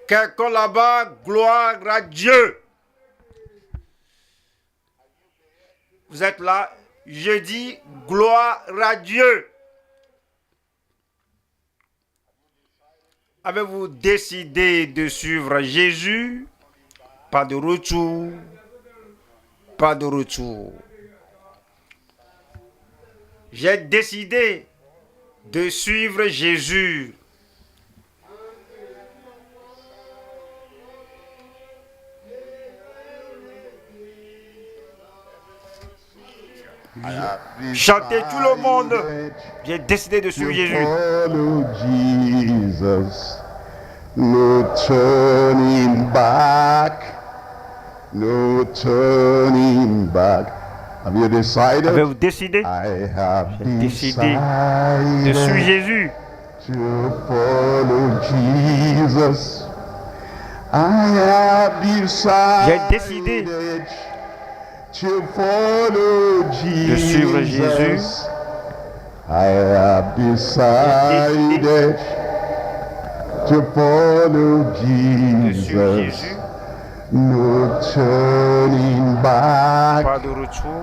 Quelqu'un là-bas, gloire à Dieu. Vous êtes là, je dis gloire à Dieu. Avez-vous décidé de suivre Jésus? Pas de retour, pas de retour. J'ai décidé de suivre Jésus. Chantez tout le monde. J'ai décidé de suivre Jésus. Follow Jesus. No turning back. No turning back. Have you decided? Avez-vous décidé? I have J'ai décidé de suivre decided Jésus. to follow Jesus. I have J'ai décidé decided to follow de suivre Jésus. Jesus. I have decided to follow De suivre Jesus. Jésus. No turning Pas back. de retour.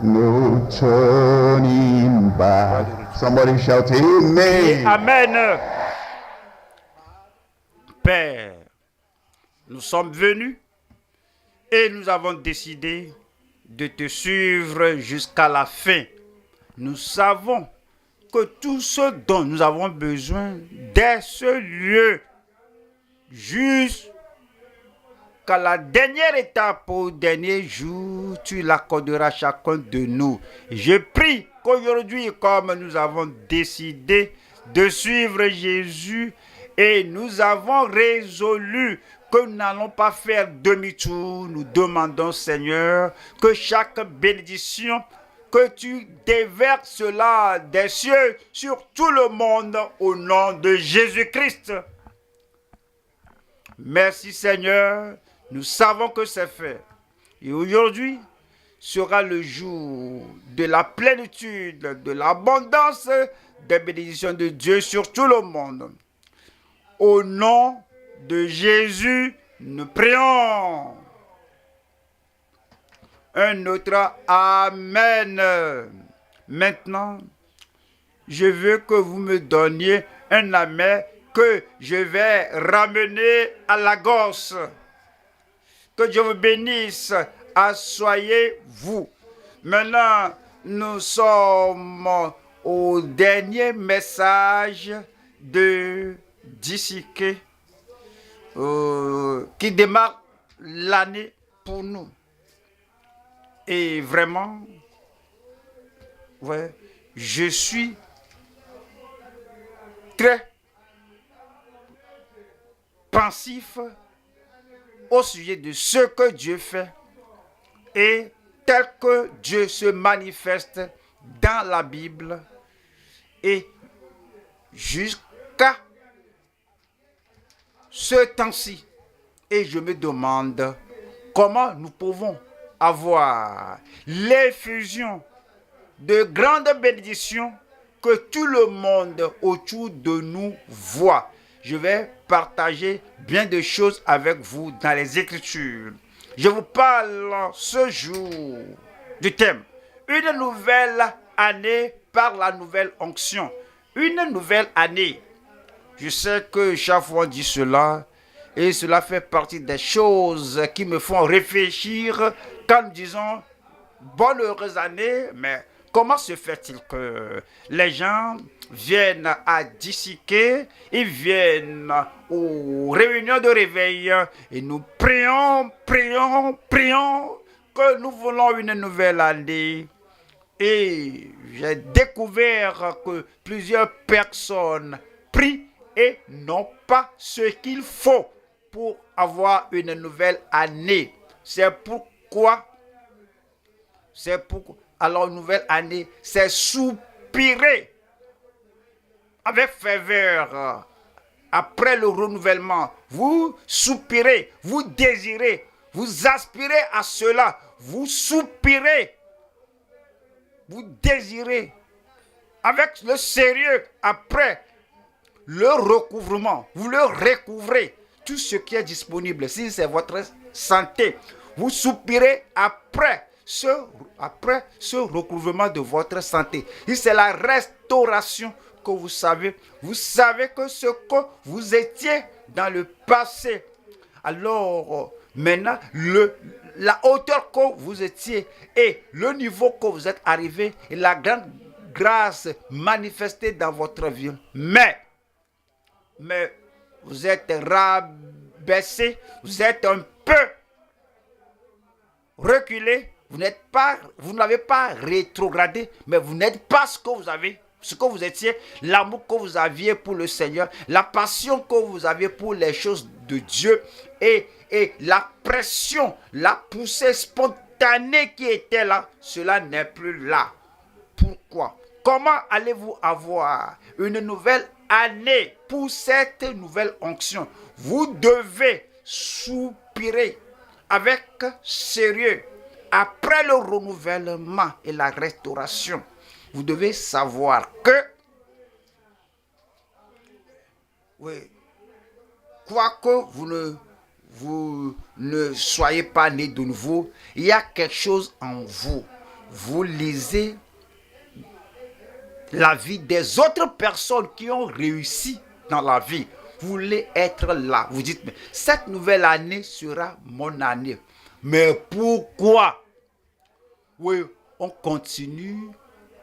No turning back. Somebody shout amen. Amen. Père, nous sommes venus et nous avons décidé de te suivre jusqu'à la fin. Nous savons que tout ce dont nous avons besoin dès ce lieu jusqu'à la dernière étape, au dernier jour, tu l'accorderas à chacun de nous. Je prie qu'aujourd'hui, comme nous avons décidé de suivre Jésus et nous avons résolu que nous n'allons pas faire demi-tour, nous demandons, Seigneur, que chaque bénédiction, que tu déverses cela des cieux sur tout le monde au nom de Jésus-Christ. Merci Seigneur, nous savons que c'est fait. Et aujourd'hui sera le jour de la plénitude, de l'abondance des bénédictions de Dieu sur tout le monde. Au nom de Jésus, nous prions. Un autre Amen. Maintenant, je veux que vous me donniez un Amen que je vais ramener à la gosse. Que Dieu vous bénisse. Asseyez-vous. Maintenant, nous sommes au dernier message de Disiké qui démarre l'année pour nous. Et vraiment, ouais, je suis très pensif au sujet de ce que Dieu fait et tel que Dieu se manifeste dans la Bible et jusqu'à ce temps-ci. Et je me demande comment nous pouvons avoir l'effusion de grandes bénédictions que tout le monde autour de nous voit. Je vais partager bien de choses avec vous dans les Écritures. Je vous parle ce jour du thème « Une nouvelle année par la nouvelle onction ». Une nouvelle année. Je sais que chaque fois on dit cela, et cela fait partie des choses qui me font réfléchir quand nous disons « bonne heureuse année », mais comment se fait-il que les gens viennent à Disiké, ils viennent aux réunions de réveil et nous prions que nous voulons une nouvelle année. Et j'ai découvert que plusieurs personnes prient et n'ont pas ce qu'il faut pour avoir une nouvelle année. C'est pourquoi, alors une nouvelle année, c'est soupirer avec ferveur après le renouvellement. Vous soupirez, vous désirez, vous aspirez à cela, vous soupirez, vous désirez avec le sérieux après le recouvrement. Vous le recouvrez. tout ce qui est disponible. Si c'est votre santé, vous soupirez après ce recouvrement de votre santé. Si c'est la restauration que vous savez que ce que vous étiez dans le passé, alors maintenant, la hauteur que vous étiez et le niveau que vous êtes arrivé et la grande grâce manifestée dans votre vie. Mais vous êtes rabaissé, vous êtes un peu reculé, vous n'avez pas rétrogradé, mais vous n'êtes pas ce que vous étiez, l'amour que vous aviez pour le Seigneur, la passion que vous aviez pour les choses de Dieu et la pression, la poussée spontanée qui était là, cela n'est plus là. Pourquoi? Comment allez-vous avoir une nouvelle année pour cette nouvelle onction? Vous devez soupirer avec sérieux après le renouvellement et la restauration. Vous devez savoir que, oui, quoique vous ne soyez pas né de nouveau, il y a quelque chose en vous. Vous lisez la vie des autres personnes qui ont réussi dans la vie. Vous voulez être là. Vous dites, mais cette nouvelle année sera mon année. Mais pourquoi? Oui, on continue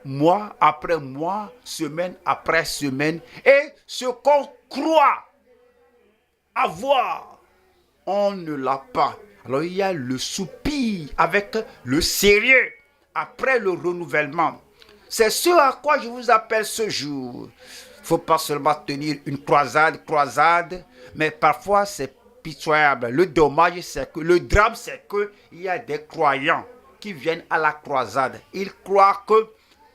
mois après mois, semaine après semaine. Et ce qu'on croit avoir, on ne l'a pas. Alors il y a le soupir avec le sérieux après le renouvellement. C'est ce à quoi je vous appelle ce jour. Il ne faut pas seulement tenir une croisade, mais parfois c'est pitoyable. Le drame, c'est qu'il y a des croyants qui viennent à la croisade. Ils croient que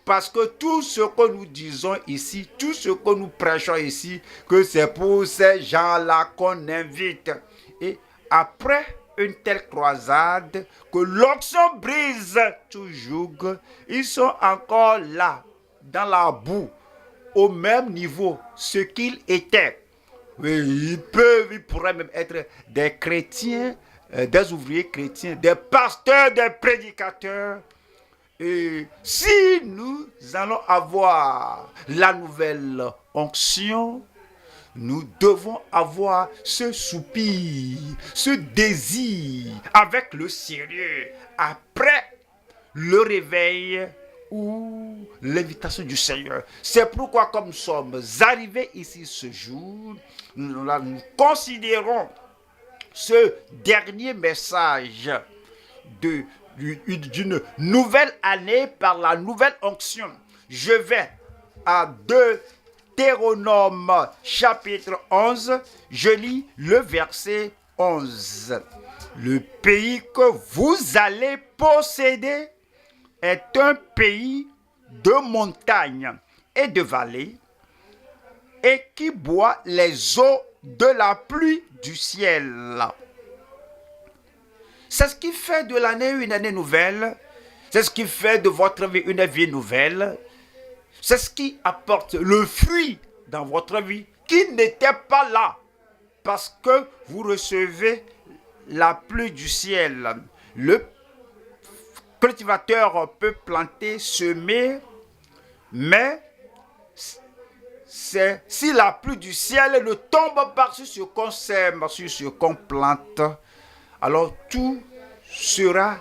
parce que tout ce que nous disons ici, tout ce que nous prêchons ici, que c'est pour ces gens-là qu'on invite. Et après une telle croisade, que l'onction brise tout joug, ils sont encore là, dans la boue, au même niveau, ce qu'ils étaient. Oui, ils pourraient même être des chrétiens, des ouvriers chrétiens, des pasteurs, des prédicateurs. Et si nous allons avoir la nouvelle onction, nous devons avoir ce soupir, ce désir avec le sérieux après le réveil ou l'invitation du Seigneur. C'est pourquoi, comme nous sommes arrivés ici ce jour, nous considérons ce dernier message d'une nouvelle année par la nouvelle onction. Je vais à Deutéronome chapitre 11, je lis le verset 11. Le pays que vous allez posséder est un pays de montagnes et de vallées et qui boit les eaux de la pluie du ciel. C'est ce qui fait de l'année une année nouvelle. C'est ce qui fait de votre vie une vie nouvelle. C'est ce qui apporte le fruit dans votre vie qui n'était pas là parce que vous recevez la pluie du ciel. Le cultivateur peut planter, semer, mais si la pluie du ciel ne tombe pas sur ce qu'on sème, sur ce qu'on plante, alors tout sera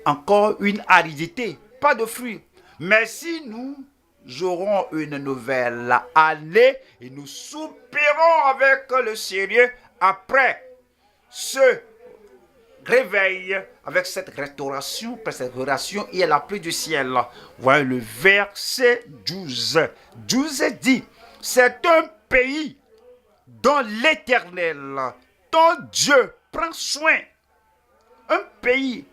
encore une aridité, pas de fruits. Mais si nous aurons une nouvelle année et nous soupirons avec le sérieux après ce réveil, avec cette restauration, après cette restauration, il y a la pluie du ciel. Voilà le verset 12. 12 dit, c'est un pays dont l'Éternel, ton Dieu, prend soin. Un pays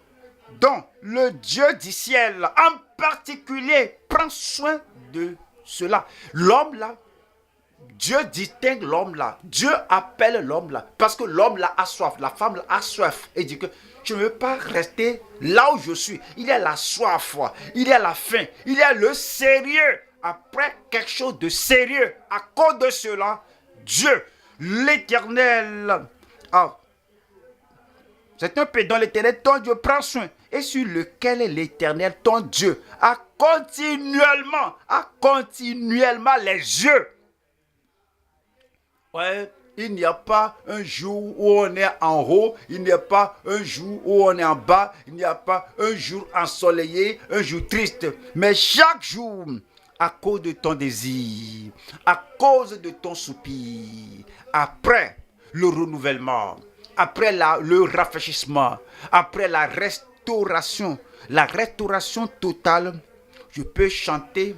dont le Dieu du ciel en particulier prend soin de cela. L'homme là, Dieu distingue l'homme là. Dieu appelle l'homme là. Parce que l'homme là a soif. La femme là a soif. Et dit que je ne veux pas rester là où je suis. Il y a la soif. Il y a la faim. Il y a le sérieux. Après quelque chose de sérieux. À cause de cela, Dieu, l'Éternel, Ah, c'est un pays dont l'Éternel, ton Dieu, prend soin et sur lequel l'Éternel, ton Dieu, a continuellement les yeux. Ouais, il n'y a pas un jour où on est en haut, il n'y a pas un jour où on est en bas, il n'y a pas un jour ensoleillé, un jour triste. Mais chaque jour, à cause de ton désir, à cause de ton soupir, après le renouvellement, après le rafraîchissement, après la restauration totale, je peux chanter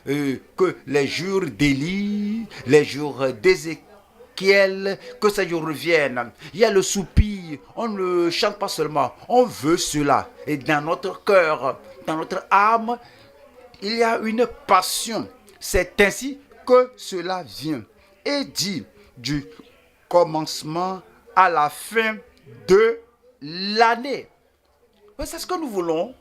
que les jours d'Élie, les jours d'Ézéchiel, que ces jours reviennent. Il y a le soupir, on ne chante pas seulement, on veut cela. Et dans notre cœur, dans notre âme, il y a une passion. C'est ainsi que cela vient. Et dit du commencement à la fin de l'année. C'est ce que nous voulons.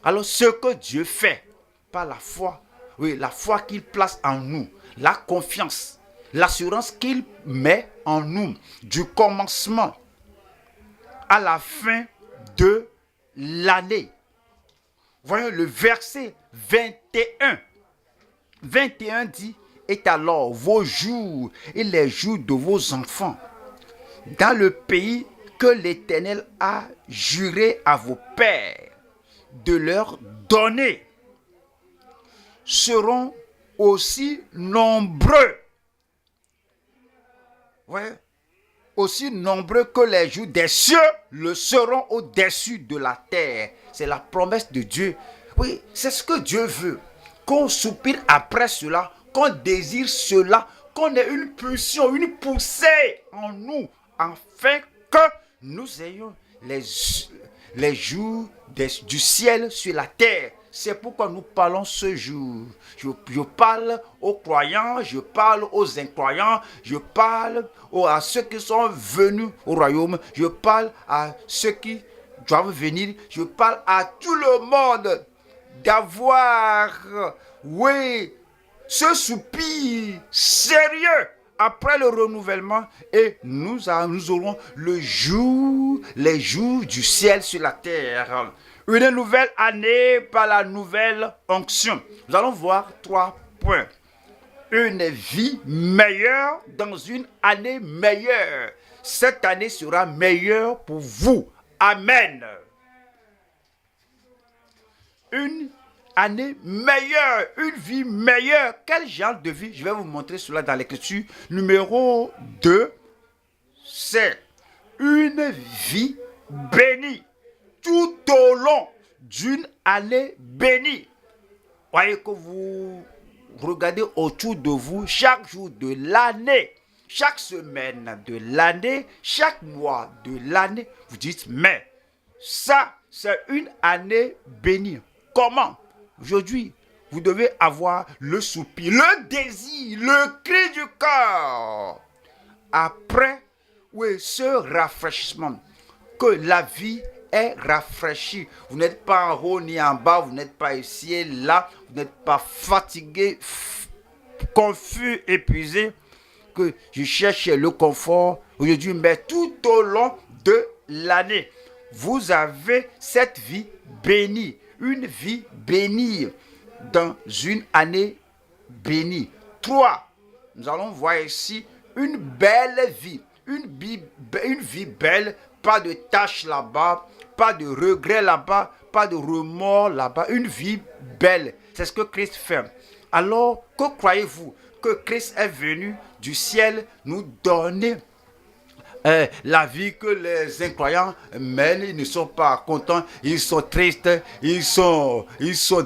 Alors ce que Dieu fait par la foi, oui, la foi qu'il place en nous, la confiance, l'assurance qu'il met en nous, du commencement à la fin de l'année. Voyons le verset 21. 21 dit, et alors vos jours et les jours de vos enfants dans le pays que l'Éternel a juré à vos pères de leur donner seront aussi nombreux. Ouais. Aussi nombreux que les jours des cieux le seront au-dessus de la terre. C'est la promesse de Dieu. Oui, c'est ce que Dieu veut. Qu'on soupire après cela, qu'on désire cela, qu'on ait une pulsion, une poussée en nous, afin que nous ayons les jours du ciel sur la terre. C'est pourquoi nous parlons ce jour. Je parle aux croyants, je parle aux incroyants, je parle à ceux qui sont venus au royaume, je parle à ceux qui doivent venir, je parle à tout le monde d'avoir, oui, ce soupir sérieux après le renouvellement et nous aurons les jours du ciel sur la terre. Une nouvelle année par la nouvelle onction. Nous allons voir 3 points. Une vie meilleure dans une année meilleure. Cette année sera meilleure pour vous. Amen. Une année meilleure, une vie meilleure. Quel genre de vie? Je vais vous montrer cela dans l'écriture. Numéro 2, c'est une vie bénie. Tout au long d'une année bénie. Voyez que vous regardez autour de vous chaque jour de l'année, chaque semaine de l'année, chaque mois de l'année. Vous dites, mais ça, c'est une année bénie. Comment? Aujourd'hui, vous devez avoir le soupir, le désir, le cri du cœur. Après, oui, ce rafraîchissement, que la vie est rafraîchie. Vous n'êtes pas en haut ni en bas, vous n'êtes pas ici et là, vous n'êtes pas fatigué, confus, épuisé, que je cherche le confort aujourd'hui, mais tout au long de l'année, vous avez cette vie bénie, une vie bénie dans une année bénie. 3, nous allons voir ici une belle vie, une vie belle, pas de tâches là-bas, pas de regrets là-bas, pas de remords là-bas, une vie belle. C'est ce que Christ fait. Alors, que croyez-vous? Que Christ est venu du ciel nous donner la vie que les incroyants mènent. Ils ne sont pas contents, ils sont tristes, ils sont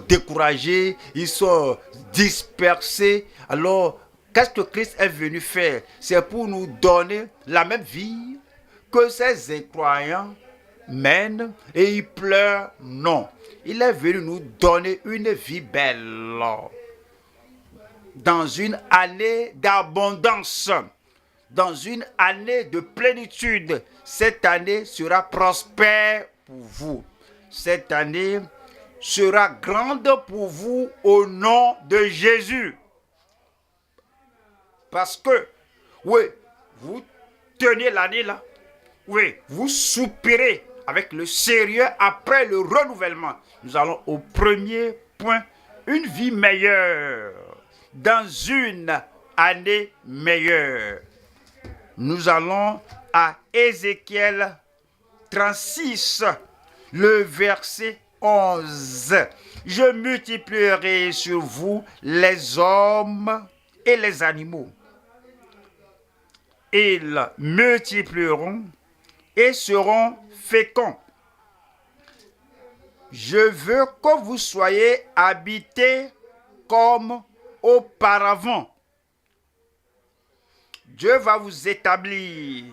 découragés, ils sont dispersés. Alors, qu'est-ce que Christ est venu faire? C'est pour nous donner la même vie que ces incroyants mènent et ils pleurent. Non, il est venu nous donner une vie belle dans une année d'abondance, dans une année de plénitude. Cette année sera prospère pour vous. Cette année sera grande pour vous au nom de Jésus. Parce que, oui, vous tenez l'année là. Oui, vous soupirez avec le sérieux après le renouvellement. Nous allons au premier point, une vie meilleure dans une année meilleure. Nous allons à Ézéchiel 36, le verset 11. Je multiplierai sur vous les hommes et les animaux. Ils multiplieront et seront féconds. Je veux que vous soyez habités comme auparavant. Dieu va vous établir.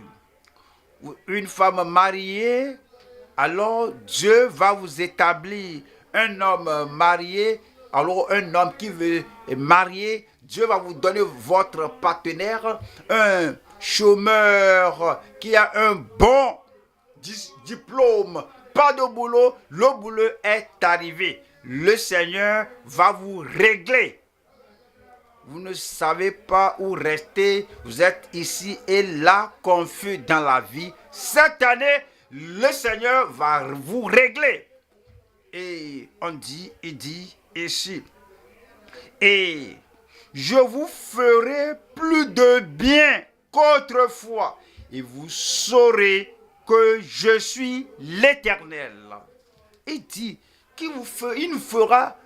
Une femme mariée, alors Dieu va vous établir. Un homme marié, alors un homme qui veut marier, Dieu va vous donner votre partenaire. Un chômeur qui a un bon diplôme, pas de boulot, le boulot est arrivé. Le Seigneur va vous régler. Vous ne savez pas où rester, vous êtes ici et là confus dans la vie. Cette année, le Seigneur va vous régler. Et il dit ici, et je vous ferai plus de bien qu'autrefois, et vous saurez que je suis l'Éternel. Il dit qu'il nous fera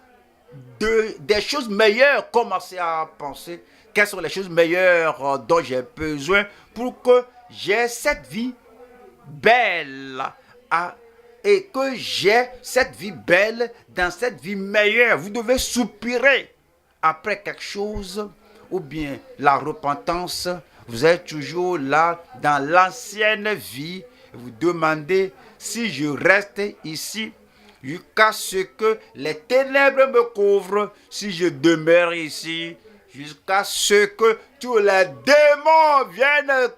des choses meilleures. Commencez à penser quelles sont les choses meilleures dont j'ai besoin pour que j'ai cette vie belle et que j'ai cette vie belle dans cette vie meilleure. Vous devez soupirer après quelque chose ou bien la repentance. Vous êtes toujours là dans l'ancienne vie. Vous demandez si je reste ici jusqu'à ce que les ténèbres me couvrent, si je demeure ici, jusqu'à ce que tous les démons viennent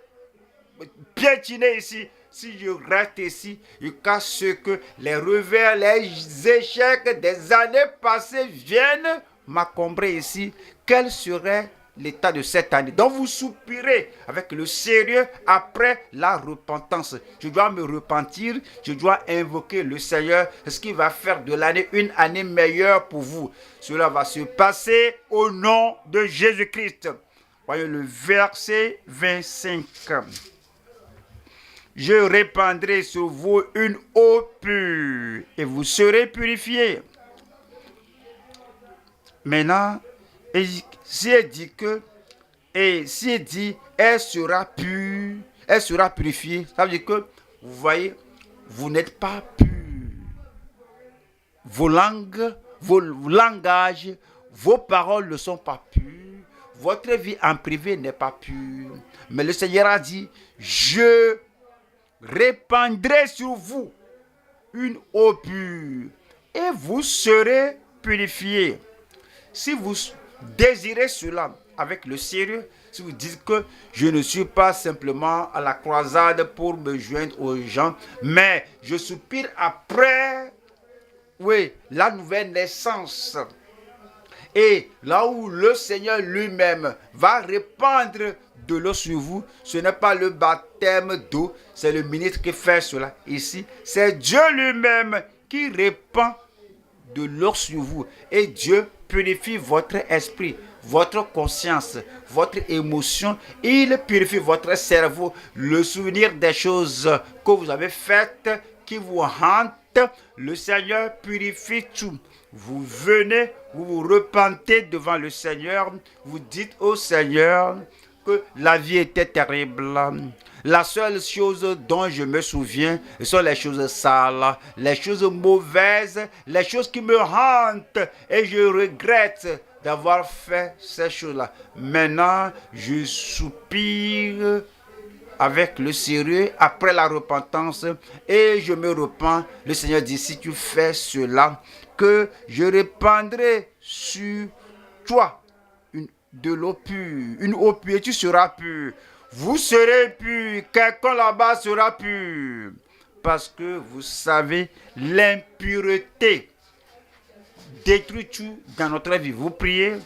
piétiner ici, si je reste ici, jusqu'à ce que les revers, les échecs des années passées viennent m'encombrer ici, quel serait l'état de cette année? Donc vous soupirez avec le sérieux après la repentance. Je dois me repentir, je dois invoquer le Seigneur, ce qui va faire de l'année une année meilleure pour vous. Cela va se passer au nom de Jésus-Christ. Voyez le verset 25. Je répandrai sur vous une eau pure et vous serez purifiés. Maintenant, si elle dit que, et si elle dit, elle sera pure, elle sera purifiée, ça veut dire que, vous voyez, vous n'êtes pas pur. Vos langues, vos langages, vos paroles ne sont pas pures. Votre vie en privé n'est pas pure. Mais le Seigneur a dit, je répandrai sur vous une eau pure et vous serez purifiés. Si vous désirez cela avec le sérieux, si vous dites que je ne suis pas simplement à la croisade pour me joindre aux gens, mais je soupire après, oui, la nouvelle naissance. Et là où le Seigneur lui-même va répandre de l'eau sur vous, ce n'est pas le baptême d'eau, c'est le ministre qui fait cela ici. C'est Dieu lui-même qui répand de l'eau sur vous. Et Dieu purifie votre esprit, votre conscience, votre émotion. Il purifie votre cerveau, le souvenir des choses que vous avez faites qui vous hantent. Le Seigneur purifie tout. Vous venez, vous vous repentez devant le Seigneur, vous dites au Seigneur que la vie était terrible. La seule chose dont je me souviens, ce sont les choses sales, les choses mauvaises, les choses qui me hantent et je regrette d'avoir fait ces choses-là. Maintenant, je soupire avec le sérieux après la repentance et je me repens. Le Seigneur dit, si tu fais cela, que je répandrai sur toi de l'eau pure, une eau pure, et tu seras pur. Vous serez pur, quelqu'un là-bas sera pur. Parce que vous savez, l'impureté détruit tout dans notre vie. Vous priez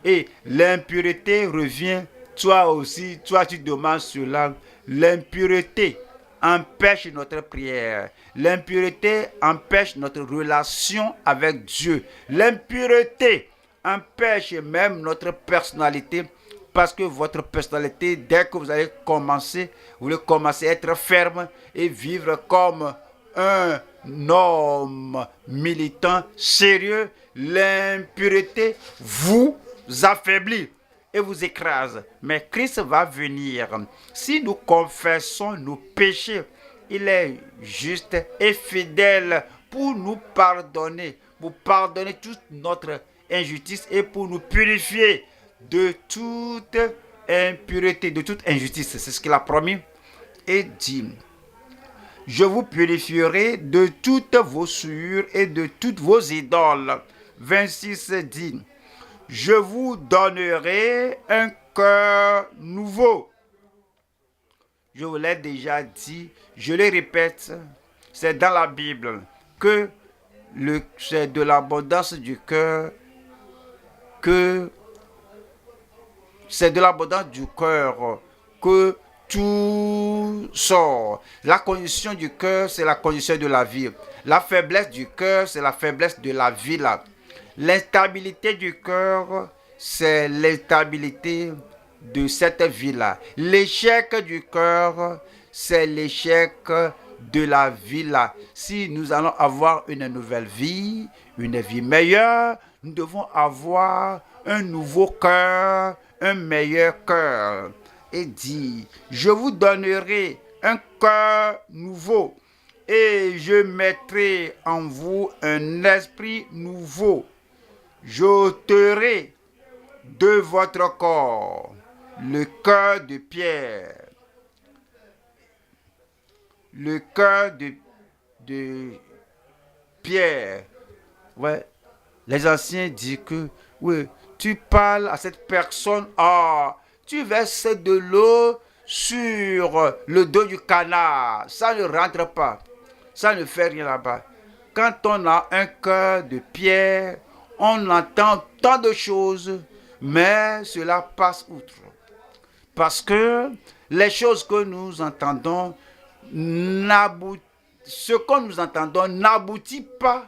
et l'impureté revient Toi aussi, toi tu demandes cela. L'impureté empêche notre prière. L'impureté empêche notre relation avec Dieu. L'impureté empêche même notre personnalité. Parce que votre personnalité, dès que vous allez commencer, vous voulez commencer à être ferme et vivre comme un homme militant sérieux, l'impureté vous affaiblit et vous écrase. Mais Christ va venir. Si nous confessons nos péchés, il est juste et fidèle pour nous pardonner, toute notre injustice et pour nous purifier de toute impureté, de toute injustice. C'est ce qu'il a promis et dit. Je vous purifierai de toutes vos souillures et de toutes vos idoles. 26 dit, je vous donnerai un cœur nouveau. Je vous l'ai déjà dit, je le répète, c'est dans la Bible que c'est de l'abondance du cœur que tout sort. La condition du cœur, c'est la condition de la vie. La faiblesse du cœur, c'est la faiblesse de la vie là. L'instabilité du cœur, c'est l'instabilité de cette vie-là. L'échec du cœur, c'est l'échec de la vie-là. Si nous allons avoir une nouvelle vie, une vie meilleure, nous devons avoir un nouveau cœur, un meilleur cœur. Et dit, je vous donnerai un cœur nouveau et je mettrai en vous un esprit nouveau. J'ôterai de votre corps le cœur de pierre. Le cœur de pierre. Ouais. Les anciens disent que, oui, tu parles à cette personne, tu verses de l'eau sur le dos du canard. Ça ne rentre pas. Ça ne fait rien là-bas. Quand on a un cœur de pierre, on entend tant de choses, mais cela passe outre. Parce que les choses que nous entendons, ce que nous entendons n'aboutit pas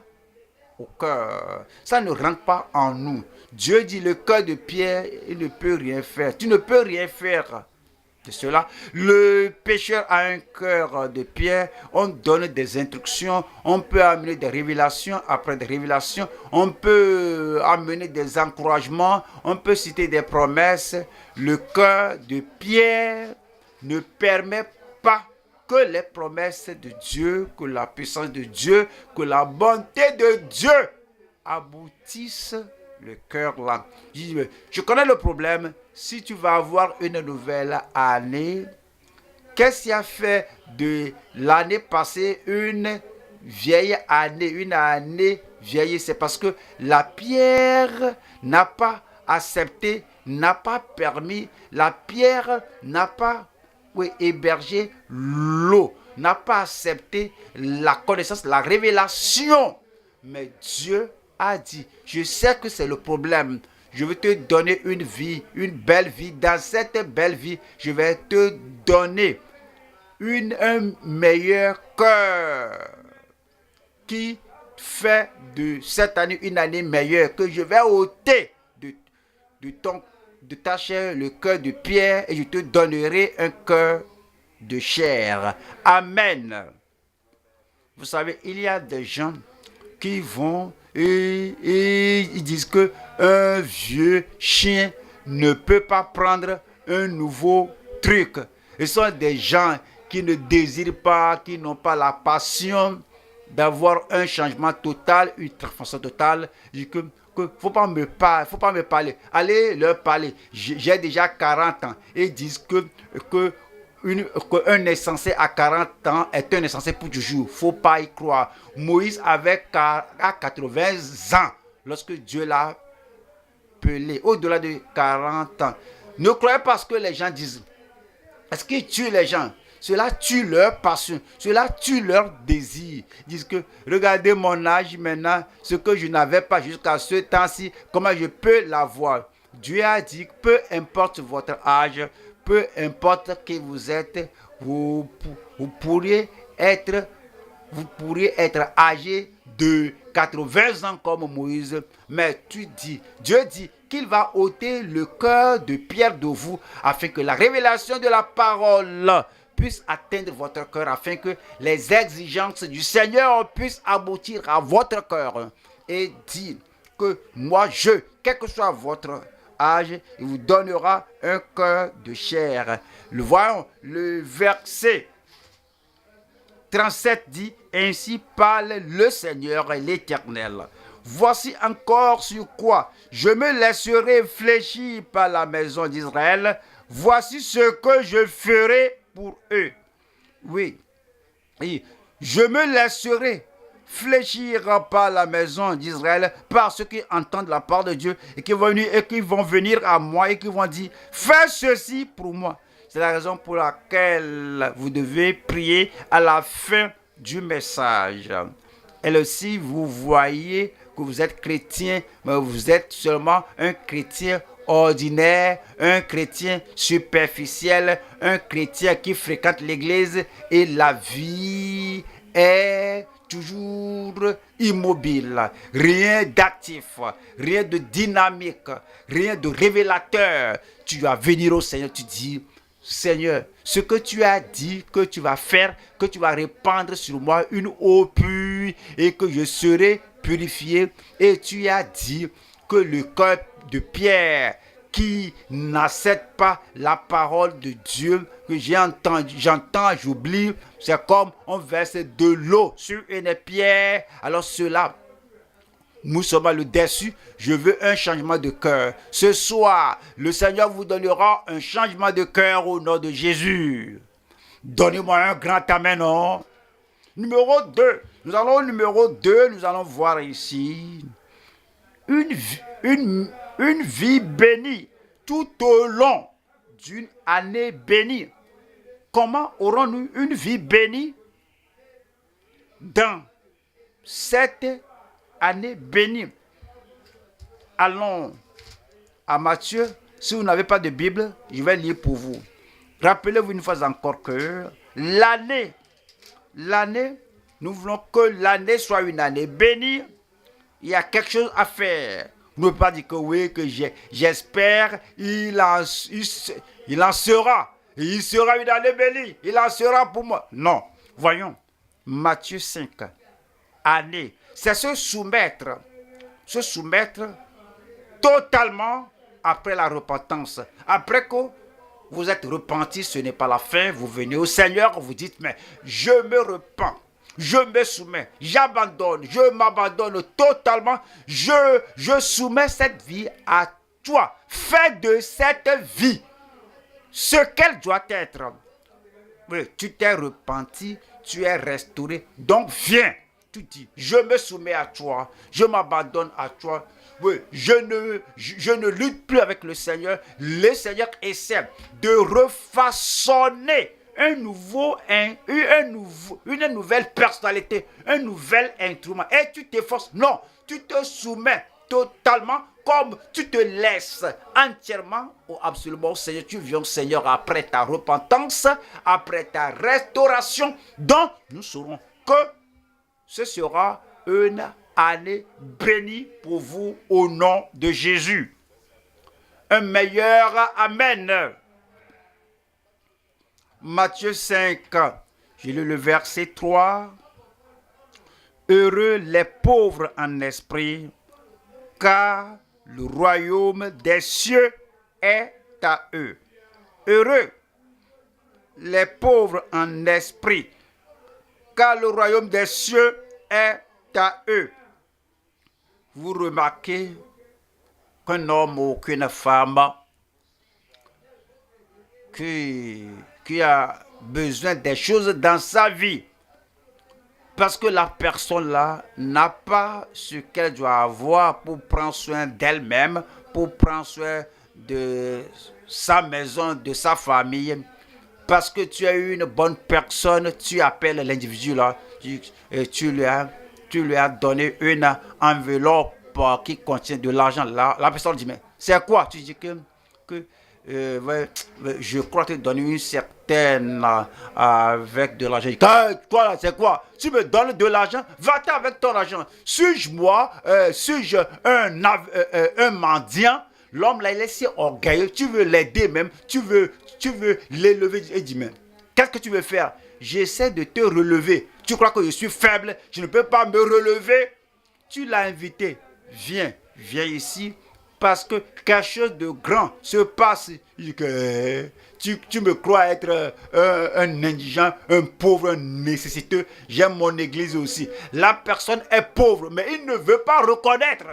au cœur. Ça ne rentre pas en nous. Dieu dit le cœur de pierre, il ne peut rien faire. Tu ne peux rien faire de cela. Le pécheur a un cœur de pierre. On donne des instructions. On peut amener des révélations après des révélations. On peut amener des encouragements. On peut citer des promesses. Le cœur de pierre ne permet pas que les promesses de Dieu, que la puissance de Dieu, que la bonté de Dieu aboutissent le cœur là. Je connais le problème. Si tu vas avoir une nouvelle année, qu'est-ce qui a fait de l'année passée une vieille année, une année vieille? C'est parce que la pierre n'a pas accepté, n'a pas permis, la pierre n'a pas hébergé l'eau, n'a pas accepté la connaissance, la révélation. Mais Dieu a dit, je sais que c'est le problème. Je vais te donner une vie, une belle vie. Dans cette belle vie, je vais te donner un meilleur cœur qui fait de cette année une année meilleure, que je vais ôter de ta chair le cœur de pierre et je te donnerai un cœur de chair. Amen. Vous savez, il y a des gens qui vont et ils disent que un vieux chien ne peut pas prendre un nouveau truc. Ce sont des gens qui ne désirent pas, qui n'ont pas la passion d'avoir un changement total, une transformation totale. Faut pas me parler. Allez leur parler. J'ai déjà 40 ans. Et ils disent qu'un insensé à 40 ans est un insensé pour toujours. Faut pas y croire. Moïse avait à 80 ans lorsque Dieu l'a appelé, au-delà de 40 ans. Ne croyez pas ce que les gens disent. Est-ce qu'ils tuent les gens? Cela tue leur passion, cela tue leur désir. Ils disent que regardez mon âge maintenant, ce que je n'avais pas jusqu'à ce temps-ci, comment je peux l'avoir? Dieu a dit, peu importe votre âge, peu importe qui vous êtes, vous pourriez être âgé de 80 ans comme Moïse, mais Dieu dit qu'il va ôter le cœur de pierre de vous afin que la révélation de la parole puisse atteindre votre cœur, afin que les exigences du Seigneur puissent aboutir à votre cœur. Et dit que moi, quel que soit votre âge, il vous donnera un cœur de chair. Voyons le verset 37 dit, ainsi parle le Seigneur et l'Éternel. Voici encore sur quoi je me laisserai fléchir par la maison d'Israël. Voici ce que je ferai pour eux. Oui, et je me laisserai fléchir par la maison d'Israël, par ceux qui entendent la part de Dieu et qui vont venir à moi et qui vont dire, fais ceci pour moi. C'est la raison pour laquelle vous devez prier à la fin du message. Et aussi, vous voyez que vous êtes chrétien, mais vous êtes seulement un chrétien ordinaire, un chrétien superficiel, un chrétien qui fréquente l'église et la vie est toujours immobile, rien d'actif, rien de dynamique, rien de révélateur. Tu vas venir au Seigneur, tu dis, Seigneur, ce que tu as dit que tu vas faire, que tu vas répandre sur moi une eau pure et que je serai purifié. Et tu as dit que le cœur de pierre qui n'accepte pas la parole de Dieu que j'entends, j'oublie, c'est comme on verse de l'eau sur une pierre. Alors cela, nous sommes à le dessus. Je veux un changement de cœur. Ce soir, le Seigneur vous donnera un changement de cœur au nom de Jésus. Donnez-moi un grand amen. Non? Numéro 2. Nous allons voir ici une vie bénie tout au long d'une année bénie. Comment aurons-nous une vie bénie dans cette année bénie? Allons à Matthieu. Si vous n'avez pas de Bible, je vais lire pour vous. Rappelez-vous une fois encore que l'année, nous voulons que l'année soit une année bénie. Il y a quelque chose à faire. Vous ne pouvez pas dire que oui, que j'espère, il en sera. Il sera une année bénie. Il en sera pour moi. Non. Voyons. Matthieu 5. Année. C'est se soumettre totalement après la repentance. Après que vous êtes repenti, ce n'est pas la fin. Vous venez au Seigneur, vous dites, mais je me repens. Je me soumets, j'abandonne, je m'abandonne totalement, je soumets cette vie à toi. Fais de cette vie ce qu'elle doit être. Oui, tu t'es repenti, tu es restauré, donc viens. Tu dis, je me soumets à toi, je m'abandonne à toi. Oui, je ne lutte plus avec le Seigneur. Le Seigneur essaie de refaçonner une nouvelle personnalité, un nouvel instrument. Et tu t'efforces. Non, tu te soumets totalement, comme tu te laisses entièrement ou absolument au Seigneur. Tu viens au Seigneur après ta repentance, après ta restauration. Donc, nous saurons que ce sera une année bénie pour vous au nom de Jésus. Un meilleur Amen. Matthieu 5, j'ai lu le verset 3. Heureux les pauvres en esprit, car le royaume des cieux est à eux. Heureux les pauvres en esprit, car le royaume des cieux est à eux. Vous remarquez qu'un homme ou qu'une femme qui a besoin des choses dans sa vie, parce que la personne là n'a pas ce qu'elle doit avoir pour prendre soin d'elle-même, pour prendre soin de sa maison, de sa famille. Parce que tu es une bonne personne, tu appelles l'individu là, tu lui as donné une enveloppe qui contient de l'argent là. La personne dit, mais C'est quoi? Tu dis que ouais, je crois te donner une certaine avec de l'argent. Toi là, c'est quoi? Tu me donnes de l'argent? Va-t'en avec ton argent. Suis-je moi? Suis-je un mendiant? L'homme là, il est si orgueilleux. Tu veux l'aider même. Tu veux l'élever. Il dit, mais qu'est-ce que tu veux faire? J'essaie de te relever. Tu crois que je suis faible? Je ne peux pas me relever? Tu l'as invité. Viens ici. Parce que quelque chose de grand se passe. Tu me crois être un indigent, un pauvre, un nécessiteux. J'aime mon église aussi. La personne est pauvre, mais il ne veut pas reconnaître.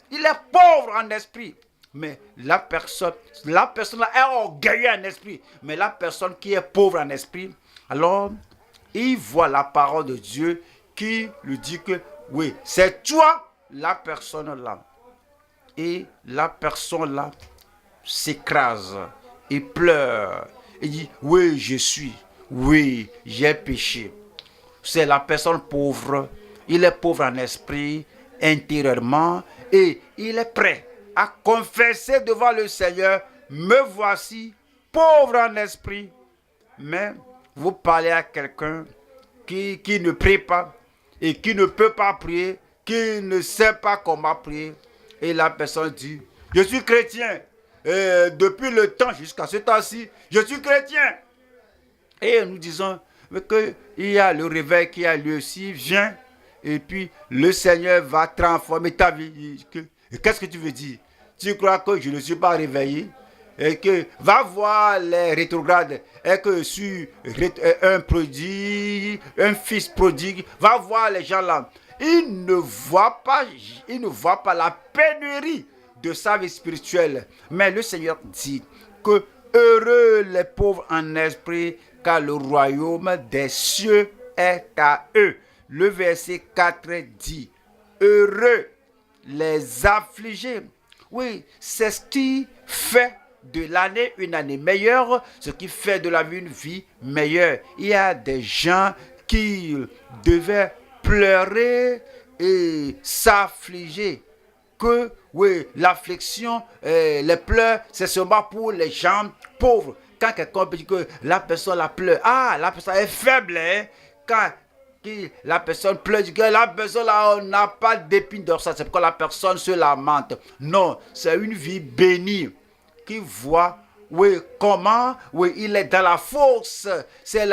Il est pauvre en esprit. Mais la personne là est orgueilleuse en esprit. Mais la personne qui est pauvre en esprit, alors, il voit la parole de Dieu qui lui dit que, oui, c'est toi la personne là. Et la personne là s'écrase et pleure. Il dit, oui, je suis. Oui, j'ai péché. C'est la personne pauvre. Il est pauvre en esprit, intérieurement. Et il est prêt à confesser devant le Seigneur, me voici, pauvre en esprit. Mais vous parlez à quelqu'un qui ne prie pas et qui ne peut pas prier, qui ne sait pas comment prier. Et la personne dit, je suis chrétien. Et depuis le temps jusqu'à ce temps-ci, je suis chrétien. Et nous disons qu'il y a le réveil qui a lieu aussi. Viens. Et puis le Seigneur va transformer ta vie. Qu'est-ce que tu veux dire? Tu crois que je ne suis pas réveillé? Et que va voir les rétrogrades. Et que je suis un prodigue, un fils prodigue. Va voir les gens là. Il ne voit pas la pénurie de sa vie spirituelle. Mais le Seigneur dit que heureux les pauvres en esprit, car le royaume des cieux est à eux. Le verset 4 dit, heureux les affligés. Oui, c'est ce qui fait de l'année une année meilleure, ce qui fait de la vie une vie meilleure. Il y a des gens qui devaient pleurer et s'affliger. Que oui, l'affliction, les pleurs, c'est seulement pour les gens pauvres. Quand quelqu'un dit que la personne la pleure, la personne est faible. Hein? Quand la personne pleure, dit que la personne là n'a pas d'épine dorsale, c'est pourquoi la personne se lamente. Non, c'est une vie bénie qui voit. Oui, comment? Oui, il est dans la force. C'est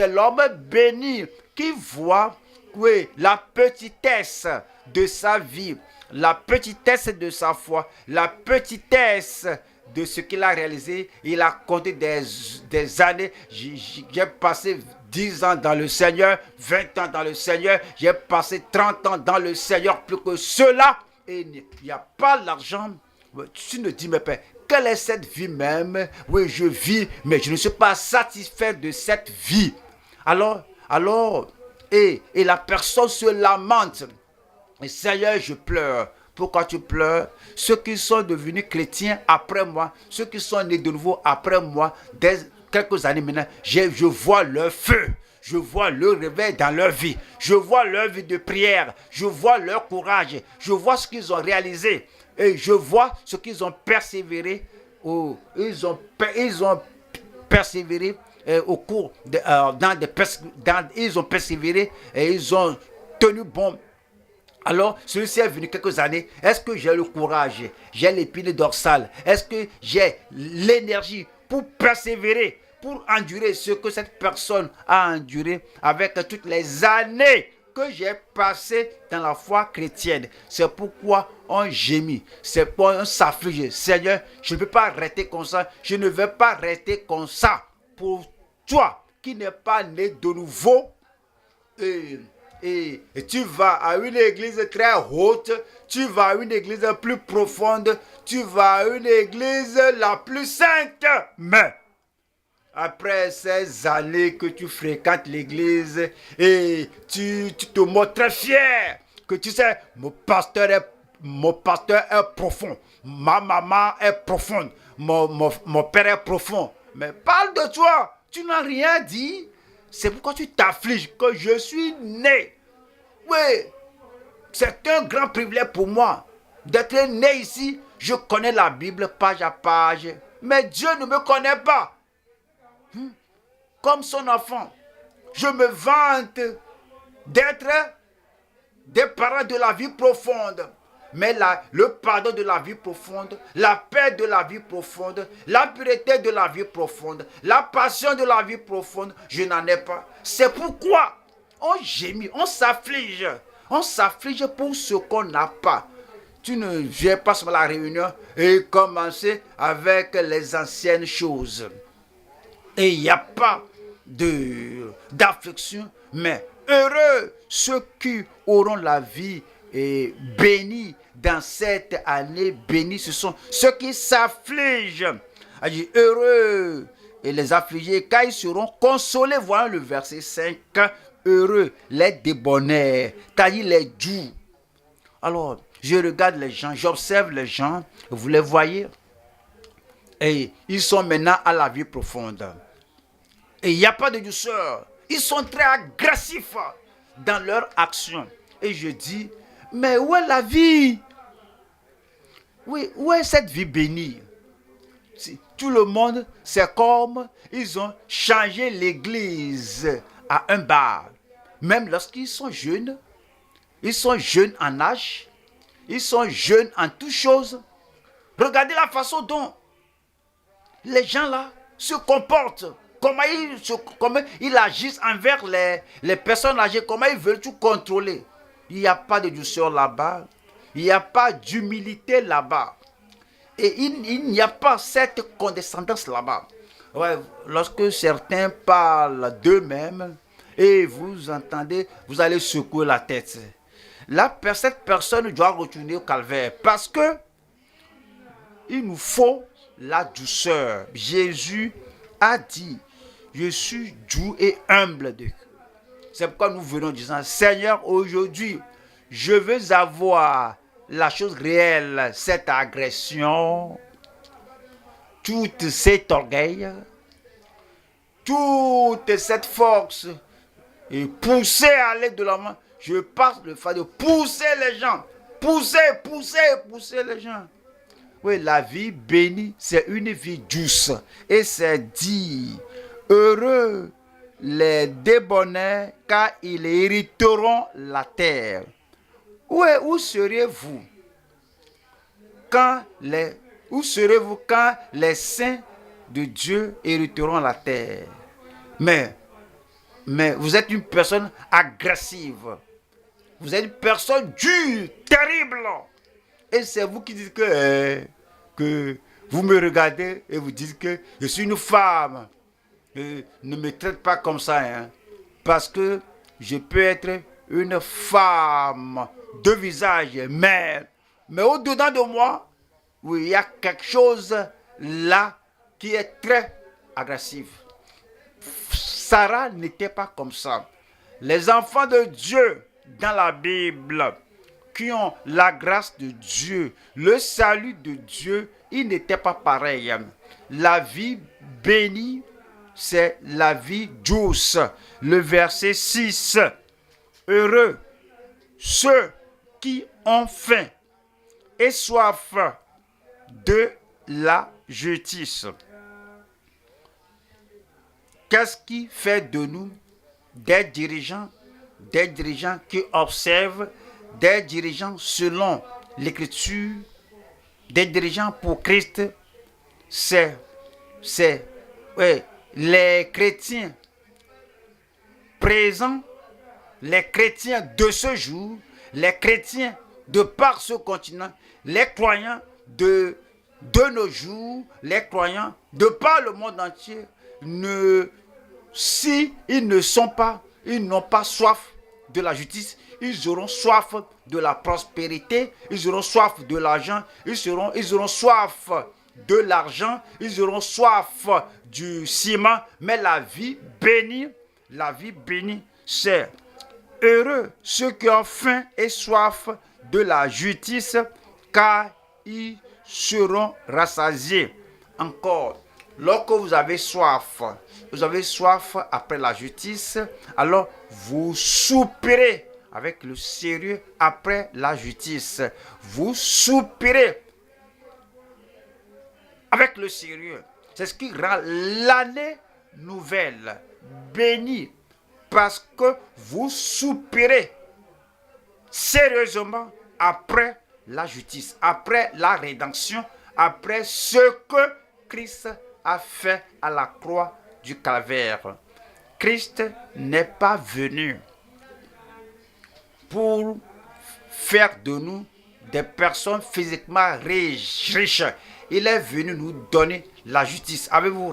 l'homme béni qui voit, oui, la petitesse de sa vie, la petitesse de sa foi, la petitesse de ce qu'il a réalisé. Il a compté des années. J'ai passé 10 ans dans le Seigneur, 20 ans dans le Seigneur. J'ai passé 30 ans dans le Seigneur, plus que cela. Et il n'y a pas l'argent. Tu ne dis, mais père, quelle est cette vie même? Oui, je vis, mais je ne suis pas satisfait de cette vie. Alors, et la personne se lamente. Et Seigneur, je pleure. Pourquoi tu pleures? Ceux qui sont devenus chrétiens après moi, ceux qui sont nés de nouveau après moi, dès quelques années maintenant, je vois leur feu. Je vois le réveil dans leur vie. Je vois leur vie de prière. Je vois leur courage. Je vois ce qu'ils ont réalisé. Et je vois ce qu'ils ont persévéré. Ils ont persévéré au cours ils ont persévéré et ils ont tenu bon. Alors, celui-ci est venu quelques années. Est-ce que j'ai le courage? J'ai l'épine dorsale? Est-ce que j'ai l'énergie pour persévérer, pour endurer ce que cette personne a enduré avec toutes les années que j'ai passées dans la foi chrétienne? C'est pourquoi on gémit. C'est pourquoi on s'afflige. Seigneur, je ne peux pas rester comme ça. Je ne vais pas rester comme ça. Pour toi qui n'es pas né de nouveau, et tu vas à une église très haute, tu vas à une église plus profonde, tu vas à une église la plus sainte. Mais après ces années que tu fréquentes l'église et tu te montres très fier, que tu sais, mon pasteur est profond, ma maman est profonde, mon père est profond. Mais parle de toi, tu n'as rien dit. C'est pourquoi tu t'affliges que je suis né. Oui, c'est un grand privilège pour moi d'être né ici. Je connais la Bible page à page, mais Dieu ne me connaît pas. Comme son enfant, je me vante d'être des parents de la vie profonde. Mais le pardon de la vie profonde, la paix de la vie profonde, la pureté de la vie profonde, la passion de la vie profonde, je n'en ai pas. C'est pourquoi on gémit, on s'afflige. On s'afflige pour ce qu'on n'a pas. Tu ne viens pas sur la réunion et commencer avec les anciennes choses. Et il n'y a pas d'affliction, mais heureux ceux qui auront la vie et bénis dans cette année bénie, ce sont ceux qui s'affligent. Heureux et les affligés, car ils seront consolés. Voilà le verset 5. Heureux les débonnaires, c'est-à-dire les doux. Alors, je regarde les gens, j'observe les gens, vous les voyez, et ils sont maintenant à la vie profonde. Et il n'y a pas de douceur. Ils sont très agressifs dans leur action. Et je dis, mais où est la vie? Oui, où est cette vie bénie? Tout le monde, c'est comme ils ont changé l'église à un bar. Même lorsqu'ils sont jeunes en âge, ils sont jeunes en toutes choses. Regardez la façon dont les gens là se comportent. Comment ils agissent envers les personnes âgées. Comment ils veulent tout contrôler. Il n'y a pas de douceur là-bas. Il n'y a pas d'humilité là-bas. Et il n'y a pas cette condescendance là-bas. Ouais, lorsque certains parlent d'eux-mêmes et vous entendez, vous allez secouer la tête. Là, cette personne doit retourner au calvaire parce que il nous faut la douceur. Jésus a dit, je suis doux et humble de cœur. C'est pourquoi nous venons disant, Seigneur, aujourd'hui, je veux avoir la chose réelle, cette agression, toute cet orgueil, toute cette force, et pousser à aller de l'avant. Je passe le fait de pousser les gens, pousser les gens. Oui, la vie bénie, c'est une vie douce. Et c'est dit, heureux les débonnaires, car ils hériteront la terre. Où serez-vous quand les saints de Dieu hériteront la terre? Mais vous êtes une personne agressive. Vous êtes une personne dure, terrible. Et c'est vous qui dites que vous me regardez et vous dites que je suis une femme. Ne me traite pas comme ça. Parce que je peux être une femme de visage, mais au-dedans de moi, oui, il y a quelque chose là qui est très agressif. Sarah n'était pas comme ça. Les enfants de Dieu dans la Bible qui ont la grâce de Dieu, le salut de Dieu, ils n'étaient pas pareils. La vie bénie, c'est la vie douce. Le verset 6. Heureux ceux qui ont faim et soif de la justice. Qu'est-ce qui fait de nous des dirigeants qui observent, des dirigeants selon l'Écriture, des dirigeants pour Christ? C'est les chrétiens présents, les chrétiens de ce jour, les chrétiens de par ce continent, les croyants de nos jours, les croyants de par le monde entier, si ils n'ont pas soif de la justice, ils auront soif de la prospérité, ils auront soif de l'argent, ils auront soif de l'argent, ils auront soif du ciment. Mais la vie bénie, c'est heureux ceux qui ont faim et soif de la justice, car ils seront rassasiés. Encore, lorsque vous avez soif après la justice, alors vous soupirez avec le sérieux après la justice. Vous soupirez avec le sérieux. C'est ce qui rend l'année nouvelle bénie, parce que vous soupirez sérieusement après la justice, après la rédemption, après ce que Christ a fait à la croix du calvaire. Christ n'est pas venu pour faire de nous des personnes physiquement riches. Il est venu nous donner la justice. Avez-vous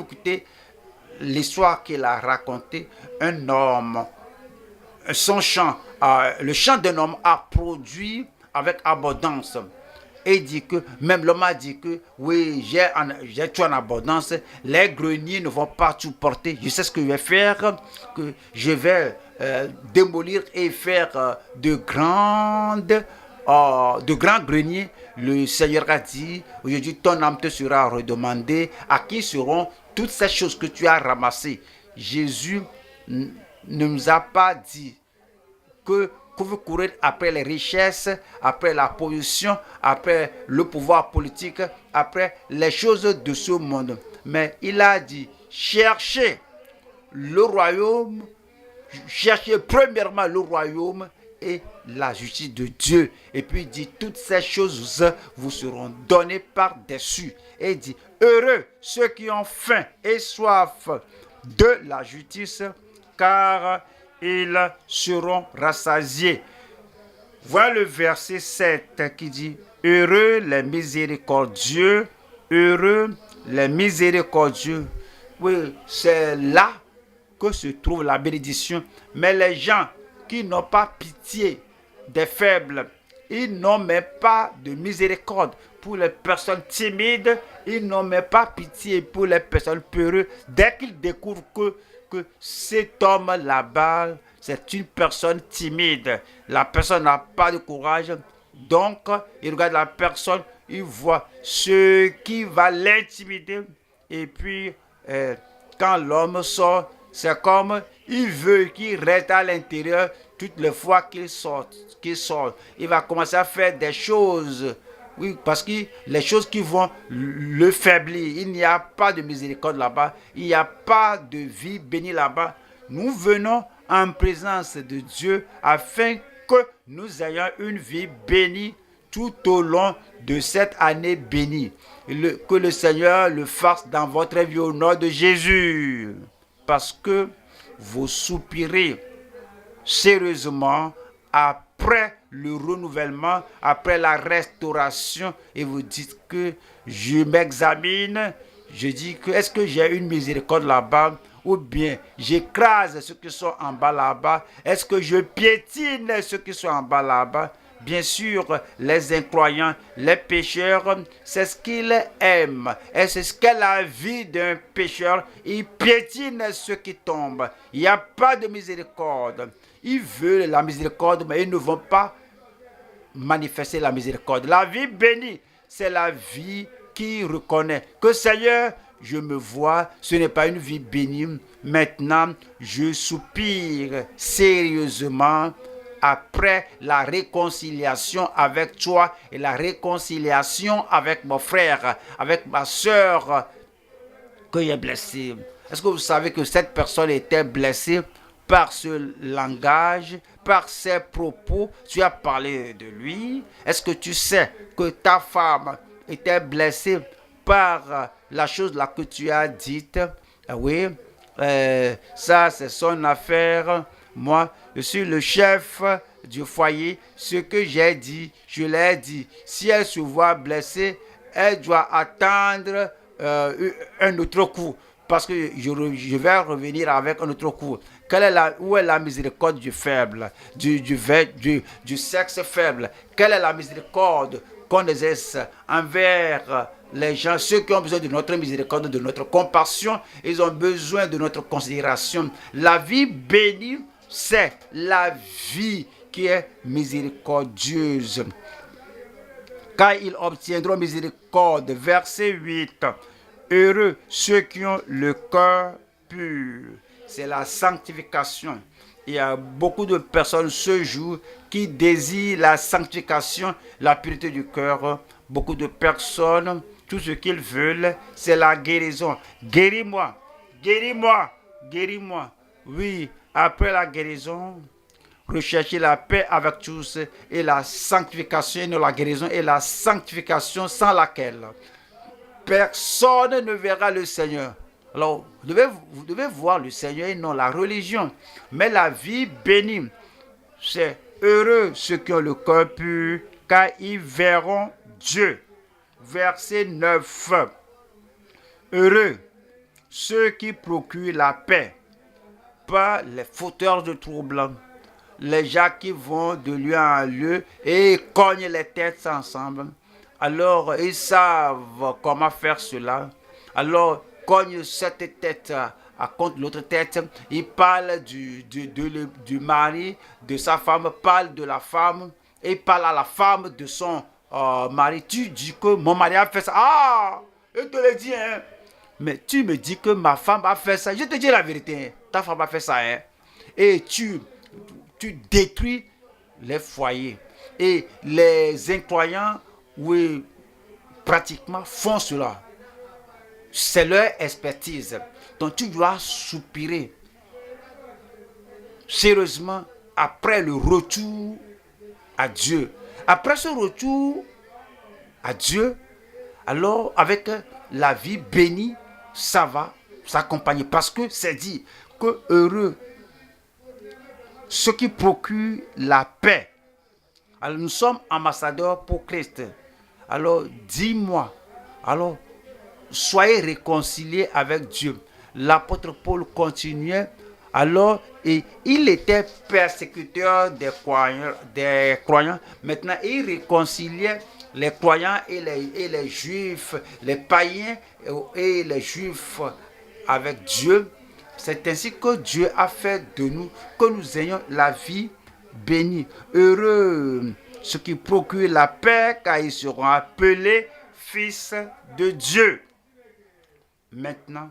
écouté l'histoire qu'il a racontée? Un homme, son champ, le champ d'un homme a produit avec abondance. Et il dit que, même l'homme a dit que, oui, j'ai tout en abondance, les greniers ne vont pas tout porter. Je sais ce que je vais faire, que je vais démolir et faire de grands greniers. Le Seigneur a dit, aujourd'hui ton âme te sera redemandée. À qui seront toutes ces choses que tu as ramassées? Jésus ne nous a pas dit que vous courez après les richesses, après la position, après le pouvoir politique, après les choses de ce monde. Mais il a dit, cherchez le royaume, cherchez premièrement le royaume et la justice de Dieu. Et puis il dit, toutes ces choses vous seront données par-dessus. Et il dit, heureux ceux qui ont faim et soif de la justice, car ils seront rassasiés. Voilà le verset 7 qui dit, heureux les miséricordieux, heureux les miséricordieux. Oui, c'est là que se trouve la bénédiction. Mais les gens qui n'ont pas pitié des faibles, ils n'ont même pas de miséricorde pour les personnes timides, ils n'ont même pas pitié pour les personnes peureuses. Dès qu'ils découvrent que cet homme là-bas, c'est une personne timide, la personne n'a pas de courage, donc il regarde la personne, il voit ce qui va l'intimider, et puis quand l'homme sort, c'est comme il veut qu'il reste à l'intérieur toutes les fois qu'il sort. Il va commencer à faire des choses. Oui, parce que les choses qui vont le faiblir, il n'y a pas de miséricorde là-bas, il n'y a pas de vie bénie là-bas. Nous venons en présence de Dieu afin que nous ayons une vie bénie tout au long de cette année bénie. Que le Seigneur le fasse dans votre vie au nom de Jésus. Parce que vous soupirez sérieusement après le renouvellement, après la restauration, et vous dites que je m'examine, je dis que est-ce que j'ai une miséricorde là-bas, ou bien j'écrase ceux qui sont en bas là-bas, est-ce que je piétine ceux qui sont en bas là-bas? Bien sûr, les incroyants, les pécheurs, c'est ce qu'ils aiment. Et c'est ce qu'est la vie d'un pécheur. Ils piétinent ceux qui tombent. Il n'y a pas de miséricorde. Ils veulent la miséricorde, mais ils ne vont pas manifester la miséricorde. La vie bénie, c'est la vie qui reconnaît que Seigneur, je me vois, ce n'est pas une vie bénie. Maintenant, je soupire sérieusement après la réconciliation avec toi et la réconciliation avec mon frère, avec ma soeur que j'ai blessée. Est-ce que vous savez que cette personne était blessée par ce langage, par ses propos? Tu as parlé de lui. Est-ce que tu sais que ta femme était blessée par la chose là que tu as dite? Oui, ça c'est son affaire. Moi, je suis le chef du foyer. Ce que j'ai dit, je l'ai dit. Si elle se voit blessée, elle doit attendre un autre coup. Parce que je vais revenir avec un autre coup. Où est la miséricorde du faible, du sexe faible? Quelle est la miséricorde qu'on exerce envers les gens, ceux qui ont besoin de notre miséricorde, de notre compassion? Ils ont besoin de notre considération. La vie bénie, c'est la vie qui est miséricordieuse. Car ils obtiendront miséricorde. Verset 8. Heureux ceux qui ont le cœur pur. C'est la sanctification. Il y a beaucoup de personnes ce jour qui désirent la sanctification, la pureté du cœur. Beaucoup de personnes Tout ce qu'ils veulent, c'est la guérison. Guéris-moi, guéris-moi, guéris-moi. Oui, après la guérison, recherchez la paix avec tous et la sanctification, non la guérison et la sanctification sans laquelle personne ne verra le Seigneur. Alors, vous devez voir le Seigneur et non la religion. Mais la vie bénie, c'est heureux ceux qui ont le cœur pur, car ils verront Dieu. Verset 9. Heureux ceux qui procurent la paix, pas les fauteurs de troubles, les gens qui vont de lieu en lieu et cognent les têtes ensemble. Alors, ils savent comment faire cela. Alors, cognent cette tête contre l'autre tête. Ils parlent du mari, de sa femme, parlent de la femme, et parlent à la femme de son mari. Tu dis que mon mari a fait ça. Ah, je te le dis, hein. Mais tu me dis que ma femme a fait ça. Je te dis la vérité, hein. Ta femme a fait ça, hein. Et tu détruis les foyers. Et les incroyants, oui, pratiquement font cela. C'est leur expertise. Donc tu dois soupirer sérieusement après le retour à Dieu. Après ce retour à Dieu, alors avec la vie bénie, ça va s'accompagner. Parce que c'est dit que heureux ceux qui procurent la paix. Alors nous sommes ambassadeurs pour Christ. Alors dis-moi, alors soyez réconciliés avec Dieu. L'apôtre Paul continuait, alors et il était persécuteur des croyants. Maintenant il réconciliait les croyants et les juifs, les païens et les juifs avec Dieu. C'est ainsi que Dieu a fait de nous, que nous ayons la vie bénie. Heureux ceux qui procurent la paix, car ils seront appelés fils de Dieu. Maintenant,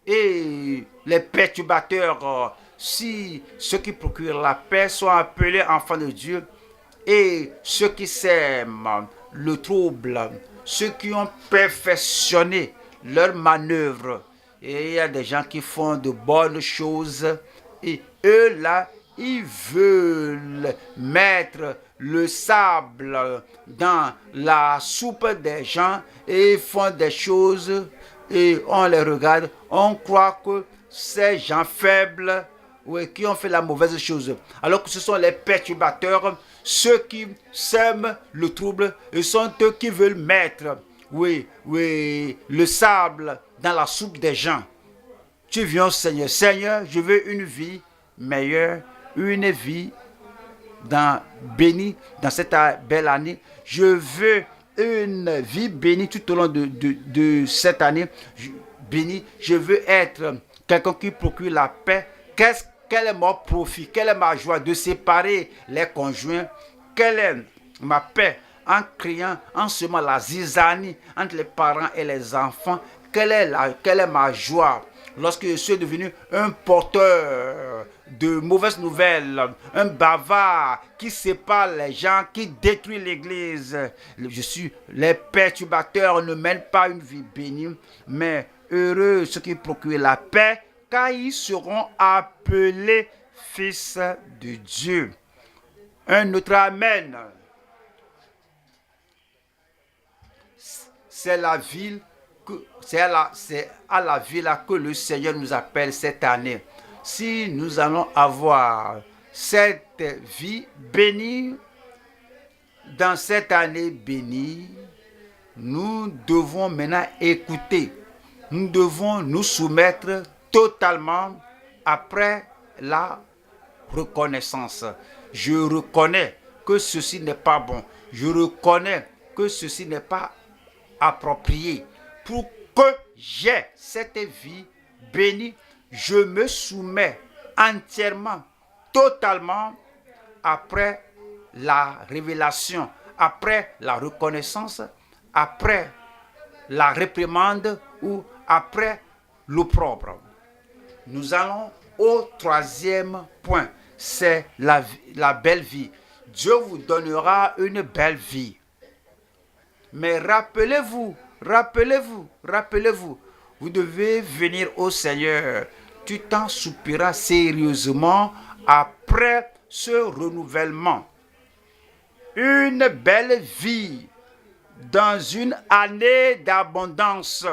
et les perturbateurs, si ceux qui procurent la paix sont appelés enfants de Dieu, et ceux qui sèment le trouble, ceux qui ont perfectionné leur manœuvre, et il y a des gens qui font de bonnes choses, et eux là, ils veulent mettre le sable dans la soupe des gens et font des choses et on les regarde, on croit que ces gens faibles, oui, qui ont fait la mauvaise chose, alors que ce sont les perturbateurs, ceux qui sèment le trouble, et sont eux qui veulent mettre, oui, le sable dans la soupe des gens. Tu viens au Seigneur, Seigneur, je veux une vie meilleure, une vie bénie dans cette belle année. Je veux une vie bénie tout au long de cette année bénie. Je veux être quelqu'un qui procure la paix. Quel est mon profit? Quelle est ma joie de séparer les conjoints? Quelle est ma paix en criant, en semant la zizanie entre les parents et les enfants? Quelle est ma joie lorsque je suis devenu un porteur de mauvaises nouvelles, un bavard qui sépare les gens, qui détruit l'église? Les perturbateurs ne mènent pas une vie bénie, mais heureux ceux qui procurent la paix, car ils seront appelés fils de Dieu. Un autre amen. C'est la ville. C'est à la ville que le Seigneur nous appelle cette année. Si nous allons avoir cette vie bénie, dans cette année bénie, nous devons maintenant écouter. Nous devons nous soumettre totalement après la reconnaissance. Je reconnais que ceci n'est pas bon. Je reconnais que ceci n'est pas approprié. Pour que j'ai cette vie bénie, je me soumets entièrement, totalement, après la révélation, après la reconnaissance, après la réprimande ou après l'opprobre. Nous allons au troisième point, c'est la belle vie. Dieu vous donnera une belle vie. Mais rappelez-vous, vous devez venir au Seigneur. Tu t'en soupiras sérieusement après ce renouvellement. Une belle vie dans une année d'abondance.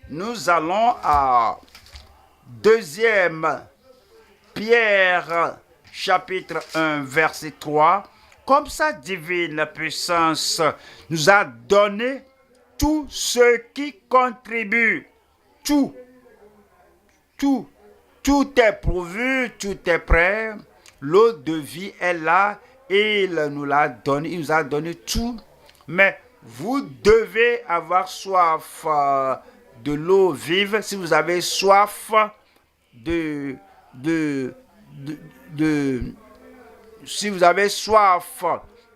Nous allons à 2 Pierre chapitre 1 verset 3. Comme sa divine puissance nous a donné tout ce qui contribue. Tout est pourvu, tout est prêt. L'eau de vie est là et il nous a donné tout. Mais vous devez avoir soif de l'eau vive. Si vous avez soif si vous avez soif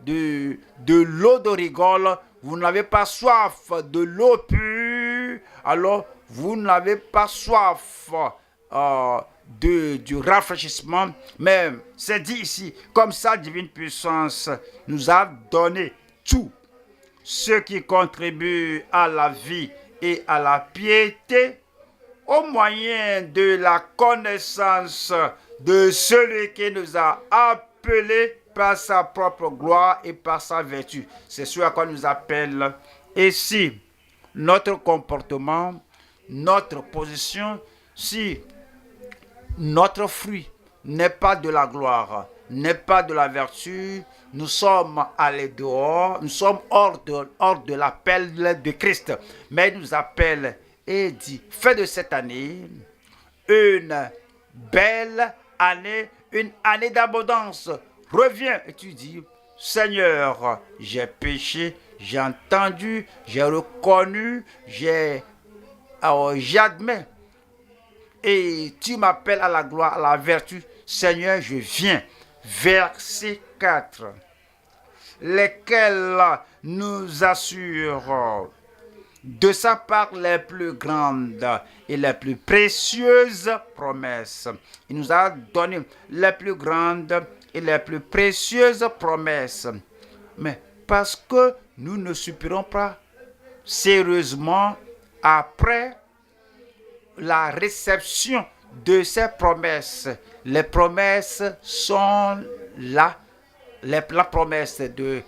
de l'eau de rigole, vous n'avez pas soif de l'eau pure, alors vous n'avez pas soif du rafraîchissement. Mais c'est dit ici, comme sa divine puissance nous a donné tout ce qui contribue à la vie et à la piété, au moyen de la connaissance de celui qui nous a appelés par sa propre gloire et par sa vertu. C'est ce à quoi nous appelle. Et si notre comportement, notre position, si notre fruit n'est pas de la gloire, n'est pas de la vertu, nous sommes allés dehors, nous sommes hors de l'appel de Christ. Mais il nous appelle et dit, fais de cette année une belle année, une année d'abondance. Reviens et tu dis, Seigneur, j'ai péché, j'ai entendu, j'ai reconnu, j'admets. Et tu m'appelles à la gloire, à la vertu. Seigneur, je viens. Verset 4. Lesquels nous assurent de sa part les plus grandes et les plus précieuses promesses. Il nous a donné les plus grandes et les plus précieuses promesses. Mais parce que nous ne soupirons pas sérieusement après la réception de ces promesses. Les promesses sont là. La promesse de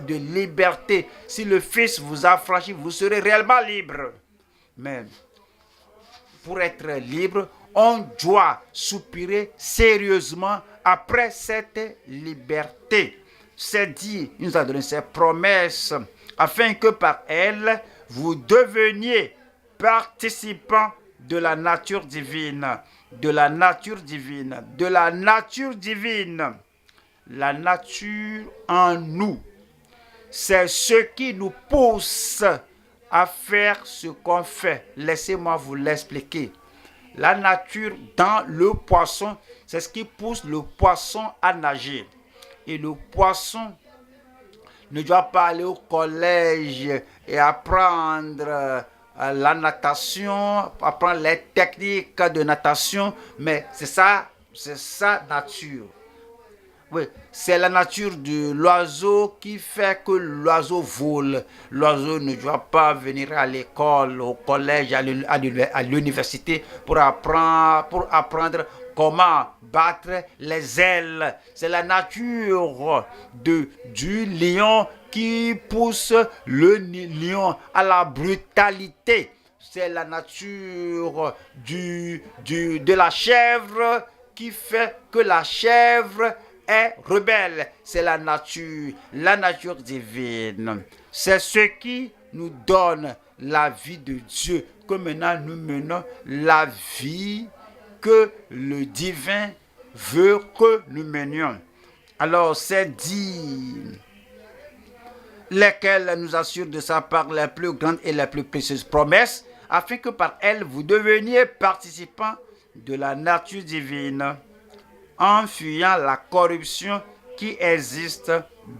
liberté. Si le Fils vous a franchi, vous serez réellement libre. Mais pour être libre, on doit soupirer sérieusement après cette liberté. C'est dit, il nous a donné ces promesses afin que par elles, vous deveniez participants de la nature divine. De la nature divine. De la nature divine. La nature en nous. C'est ce qui nous pousse à faire ce qu'on fait. Laissez-moi vous l'expliquer. La nature dans le poisson, c'est ce qui pousse le poisson à nager. Et le poisson ne doit pas aller au collège et apprendre la natation, apprendre les techniques de natation, mais c'est sa nature. Oui, c'est la nature de l'oiseau qui fait que l'oiseau vole. L'oiseau ne doit pas venir à l'école, au collège, à l'université pour apprendre comment battre les ailes. C'est la nature du lion qui pousse le lion à la brutalité. C'est la nature de la chèvre qui fait que la chèvre est rebelle. C'est la nature divine. C'est ce qui nous donne la vie de Dieu. Que maintenant nous menons la vie que le divin veut que nous menions. Alors c'est dit, lesquels nous assurent de sa part les plus grandes et les plus précieuses promesses, afin que par elles vous deveniez participants de la nature divine, en fuyant la corruption qui existe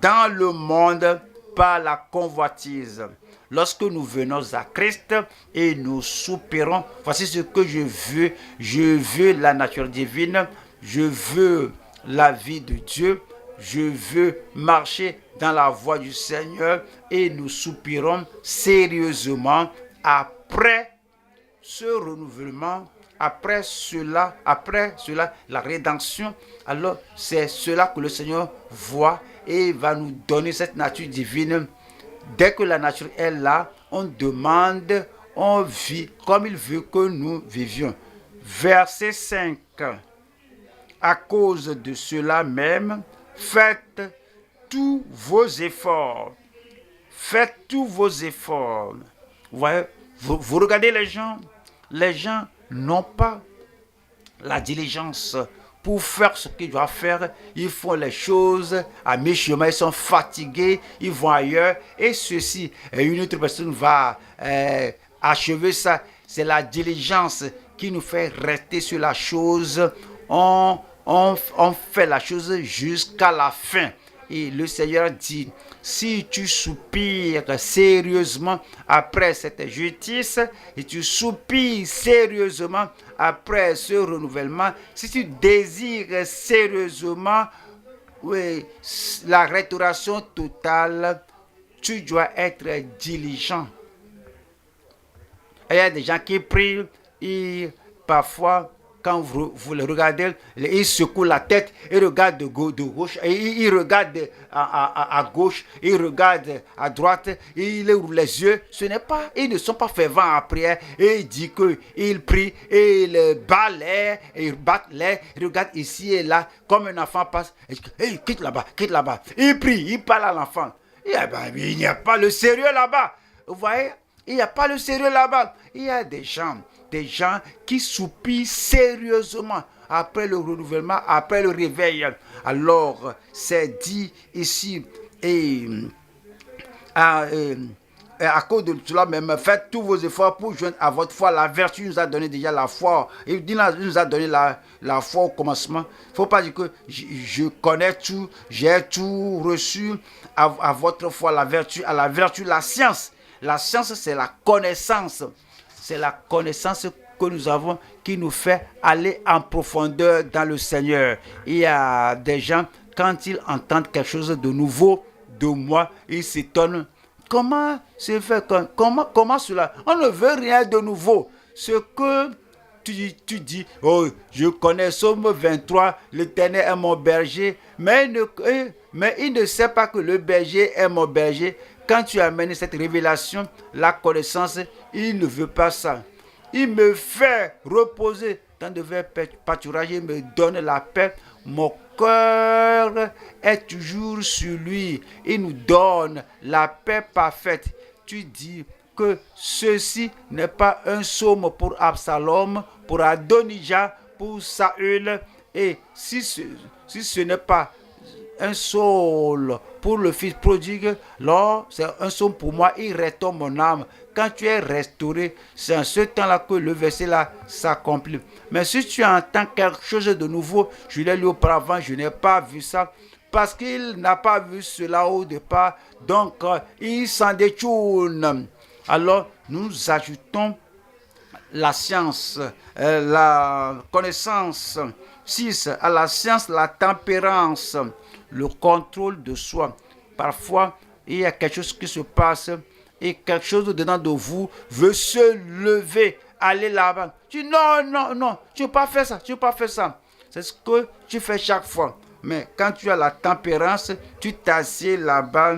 dans le monde par la convoitise. Lorsque nous venons à Christ et nous soupirons, voici ce que je veux. Je veux la nature divine, je veux la vie de Dieu, je veux marcher dans la voie du Seigneur et nous soupirons sérieusement après ce renouvellement, après cela, la rédemption. Alors c'est cela que le Seigneur voit et va nous donner cette nature divine. Dès que la nature est là, on demande, on vit comme il veut que nous vivions. Verset 5. À cause de cela même, faites tous vos efforts. Faites tous vos efforts. Vous voyez, vous regardez les gens n'ont pas la diligence pour faire ce qu'ils doivent faire. Ils font les choses à mi-chemin, ils sont fatigués, ils vont ailleurs. Et ceci, une autre personne va achever ça. C'est la diligence qui nous fait rester sur la chose. On fait la chose jusqu'à la fin. Et le Seigneur dit, si tu soupires sérieusement après cette justice, et tu soupires sérieusement après ce renouvellement, si tu désires sérieusement la restauration totale, tu dois être diligent. Et il y a des gens qui prient et parfois, quand vous le regardez, il secoue la tête, il regarde de gauche, il regarde à gauche, il regarde à droite, il ouvre les yeux. Ils ne sont pas fervents à prière. Et il dit qu'il prie, et il bat l'air, il regarde ici et là, comme un enfant passe. Il quitte là-bas. Il prie, il parle à l'enfant. Il n'y a pas le sérieux là-bas. Vous voyez, il n'y a pas le sérieux là-bas. Il y a des gens qui soupirent sérieusement après le renouvellement, après le réveil. Alors, c'est dit ici, et à cause de cela même, faites tous vos efforts pour joindre à votre foi la vertu. Nous a donné déjà la foi. Il nous a donné la foi au commencement. Il ne faut pas dire que je connais tout, j'ai tout reçu. À votre foi la vertu, à la vertu la science. La science, c'est la connaissance. C'est la connaissance que nous avons qui nous fait aller en profondeur dans le Seigneur. Il y a des gens, quand ils entendent quelque chose de nouveau de moi, ils s'étonnent. Comment c'est fait? Comment cela? On ne veut rien de nouveau. Ce que tu dis, oh, je connais Psaume 23, l'Éternel est mon berger, mais il ne sait pas que le berger est mon berger. Quand tu amènes cette révélation, la connaissance, il ne veut pas ça. Il me fait reposer dans de verts pâturages, il me donne la paix. Mon cœur est toujours sur lui. Il nous donne la paix parfaite. Tu dis que ceci n'est pas un psaume pour Absalom, pour Adonijah, pour Saül. Et si ce n'est pas un saule pour le fils prodigue, alors c'est un saule pour moi, il restaure mon âme. Quand tu es restauré, c'est en ce temps-là que le verset là s'accomplit. Mais si tu entends quelque chose de nouveau, je l'ai lu auparavant, je n'ai pas vu ça, parce qu'il n'a pas vu cela au départ, donc il s'en détourne. Alors nous ajoutons la science, la connaissance. 6. À la science, la tempérance, le contrôle de soi. Parfois, il y a quelque chose qui se passe et quelque chose dedans de vous veut se lever, aller là-bas. Tu dis non, tu ne peux pas faire ça, C'est ce que tu fais chaque fois. Mais quand tu as la tempérance, tu t'assieds là-bas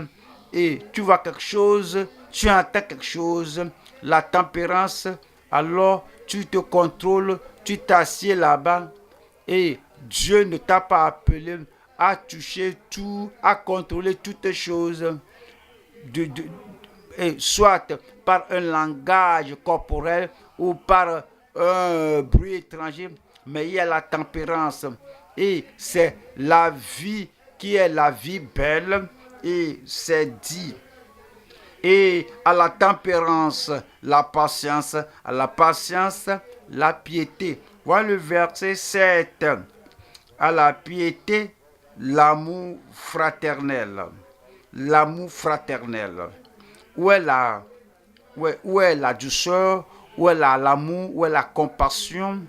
et tu vois quelque chose, tu entends quelque chose, la tempérance, alors tu te contrôles, tu t'assieds là-bas et Dieu ne t'a pas appelé à toucher tout, à contrôler toutes choses, soit par un langage corporel ou par un bruit étranger, mais il y a la tempérance et c'est la vie qui est la vie belle et c'est dit. Et à la tempérance, la patience, à la patience, la piété. Voilà le verset 7. À la piété, l'amour fraternel. L'amour fraternel. Où est la douceur? Où est l'amour? Où est la compassion?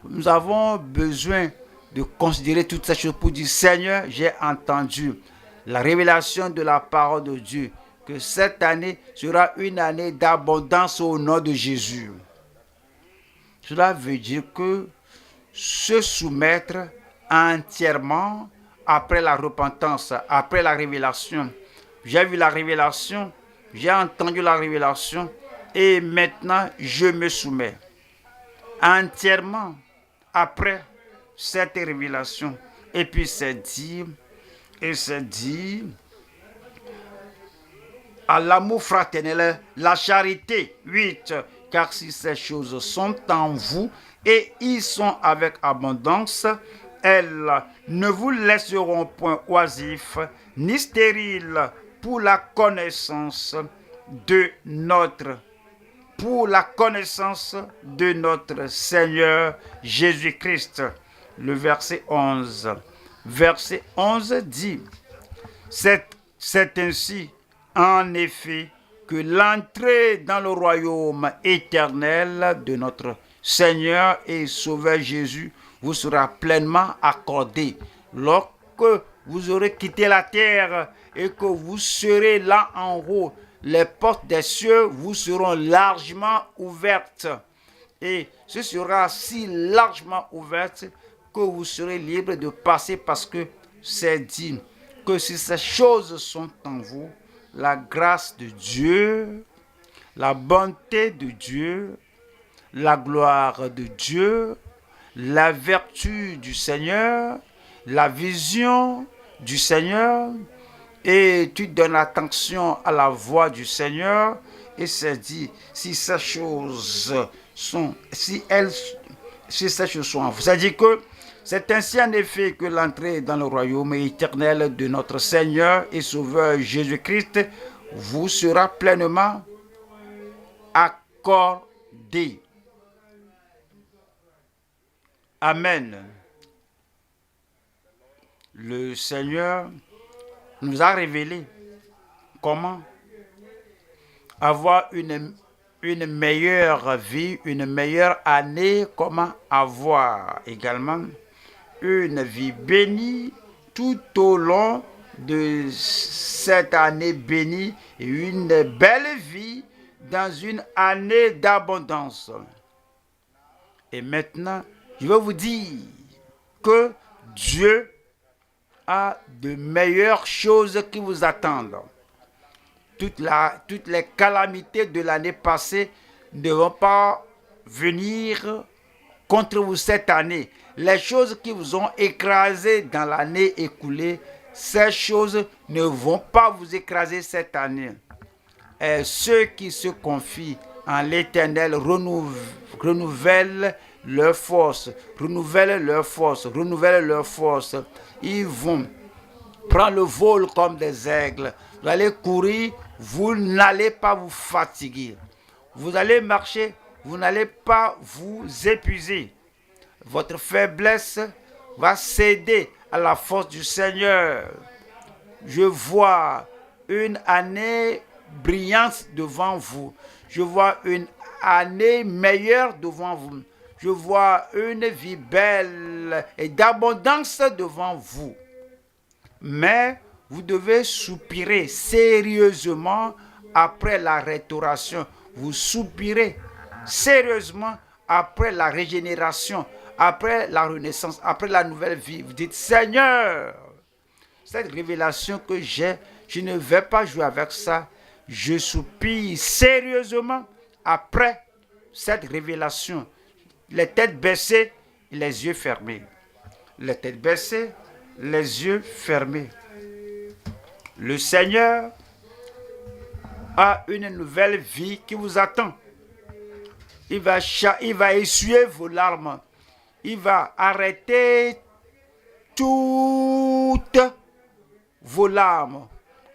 Nous avons besoin de considérer toutes ces choses pour dire, Seigneur, j'ai entendu. la révélation de la parole de Dieu, que cette année sera une année d'abondance au nom de Jésus. Cela veut dire que se soumettre entièrement après la repentance, après la révélation. J'ai vu la révélation, j'ai entendu la révélation et maintenant je me soumets entièrement après cette révélation. Et puis c'est dit, à l'amour fraternel, la charité. 8. Car si ces choses sont en vous et ils sont avec abondance, elles ne vous laisseront point oisifs ni stériles pour la connaissance de notre Seigneur Jésus-Christ. Le verset 11. Verset 11 dit, c'est ainsi en effet que l'entrée dans le royaume éternel de notre Seigneur et Sauveur Jésus vous sera pleinement accordée lorsque vous aurez quitté la terre et que vous serez là en haut. Les portes des cieux vous seront largement ouvertes et ce sera si largement ouverte que vous serez libre de passer, parce que c'est dit que si ces choses sont en vous, la grâce de Dieu, la bonté de Dieu, la gloire de Dieu, la vertu du Seigneur, la vision du Seigneur, et tu donnes attention à la voix du Seigneur, et c'est dit, si ces choses sont en vous. C'est-à-dire que c'est ainsi en effet que l'entrée dans le royaume éternel de notre Seigneur et Sauveur Jésus-Christ vous sera pleinement accordée. Amen. Le Seigneur nous a révélé comment avoir une meilleure vie, une meilleure année, comment avoir également une vie bénie tout au long de cette année bénie et une belle vie dans une année d'abondance. Et maintenant, je vais vous dire que Dieu a de meilleures choses qui vous attendent. Toutes les calamités de l'année passée ne vont pas venir contre vous cette année. Les choses qui vous ont écrasé dans l'année écoulée, ces choses ne vont pas vous écraser cette année. Et ceux qui se confient en l'Éternel renouvellent leur force. Ils vont prendre le vol comme des aigles. Vous allez courir, vous n'allez pas vous fatiguer. Vous allez marcher, vous n'allez pas vous épuiser. Votre faiblesse va céder à la force du Seigneur. Je vois une année brillante devant vous. Je vois une année meilleure devant vous. Je vois une vie belle et d'abondance devant vous. Mais vous devez soupirer sérieusement après la restauration. Vous soupirez sérieusement après la régénération, après la renaissance, après la nouvelle vie. Vous dites, Seigneur, cette révélation que j'ai, je ne vais pas jouer avec ça. Je soupire sérieusement après cette révélation. Les têtes baissées, les yeux fermés. Les têtes baissées, les yeux fermés. Le Seigneur a une nouvelle vie qui vous attend. Il va essuyer vos larmes. Il va arrêter toutes vos larmes.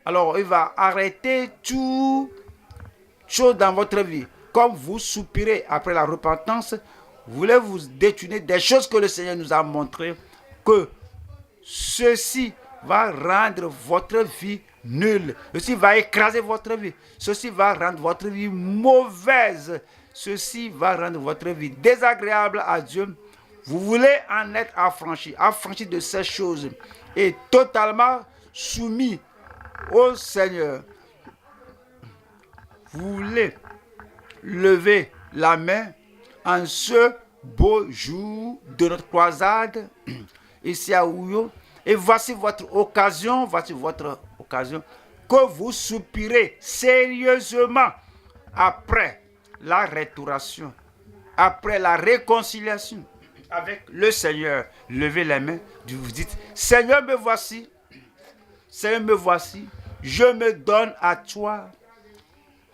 Alors, il va arrêter tout chose dans votre vie. Comme vous soupirez après la repentance, vous voulez vous détourner des choses que le Seigneur nous a montrées, que ceci va rendre votre vie nulle. Ceci va écraser votre vie. Ceci va rendre votre vie mauvaise. Ceci va rendre votre vie désagréable à Dieu. Vous voulez en être affranchi de ces choses et totalement soumis au Seigneur, vous voulez lever la main en ce beau jour de notre croisade ici à Ouyo. Et voici votre occasion, que vous soupirez sérieusement après la restauration, après la réconciliation avec le Seigneur. Levez les mains, vous dites, Seigneur, me voici, je me donne à toi.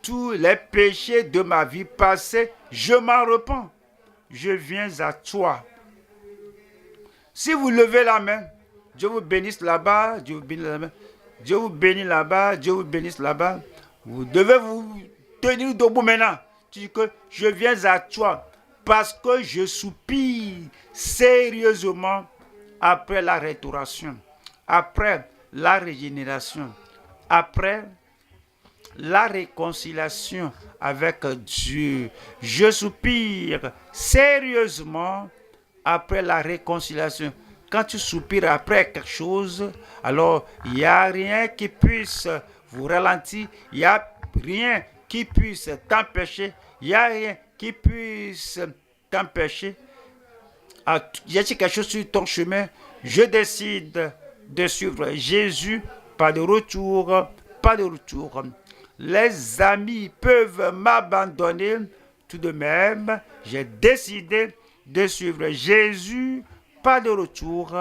Tous les péchés de ma vie passée, je m'en repens. Je viens à toi. Si vous levez la main, Dieu vous bénisse là-bas, Dieu vous bénisse là-bas, Dieu vous bénisse là-bas, Dieu vous bénisse là-bas. Vous devez vous tenir debout maintenant. Tu dis que je viens à toi parce que je soupire sérieusement après la restauration, après la régénération, après la réconciliation avec Dieu. Je soupire sérieusement après la réconciliation. Quand tu soupires après quelque chose, alors il n'y a rien qui puisse vous ralentir, il n'y a rien qui puisse t'empêcher, il n'y a rien qui puisse t'empêcher. Y a-t-il quelque chose sur ton chemin? Je décide de suivre Jésus, pas de retour, pas de retour. Les amis peuvent m'abandonner, tout de même, j'ai décidé de suivre Jésus, pas de retour,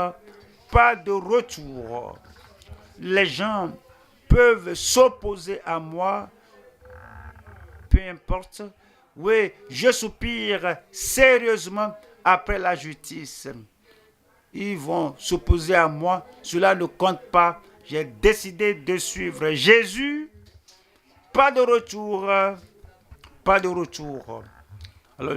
pas de retour. Les gens peuvent s'opposer à moi, peu importe. Oui, je soupire sérieusement après la justice. Ils vont s'opposer à moi, cela ne compte pas. J'ai décidé de suivre Jésus, pas de retour, pas de retour. Alors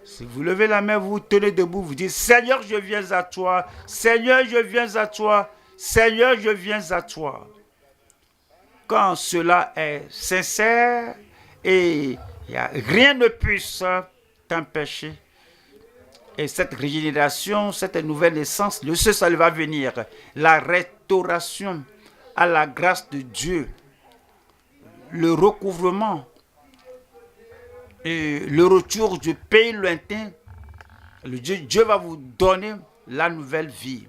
si vous levez la main, vous vous tenez debout, vous dites, Seigneur, je viens à toi, Seigneur, je viens à toi, Seigneur, je viens à toi. Quand cela est sincère et rien ne puisse t'empêcher, et cette régénération, cette nouvelle naissance, ce salut va venir, la restauration à la grâce de Dieu, le recouvrement, et le retour du pays lointain, Dieu va vous donner la nouvelle vie.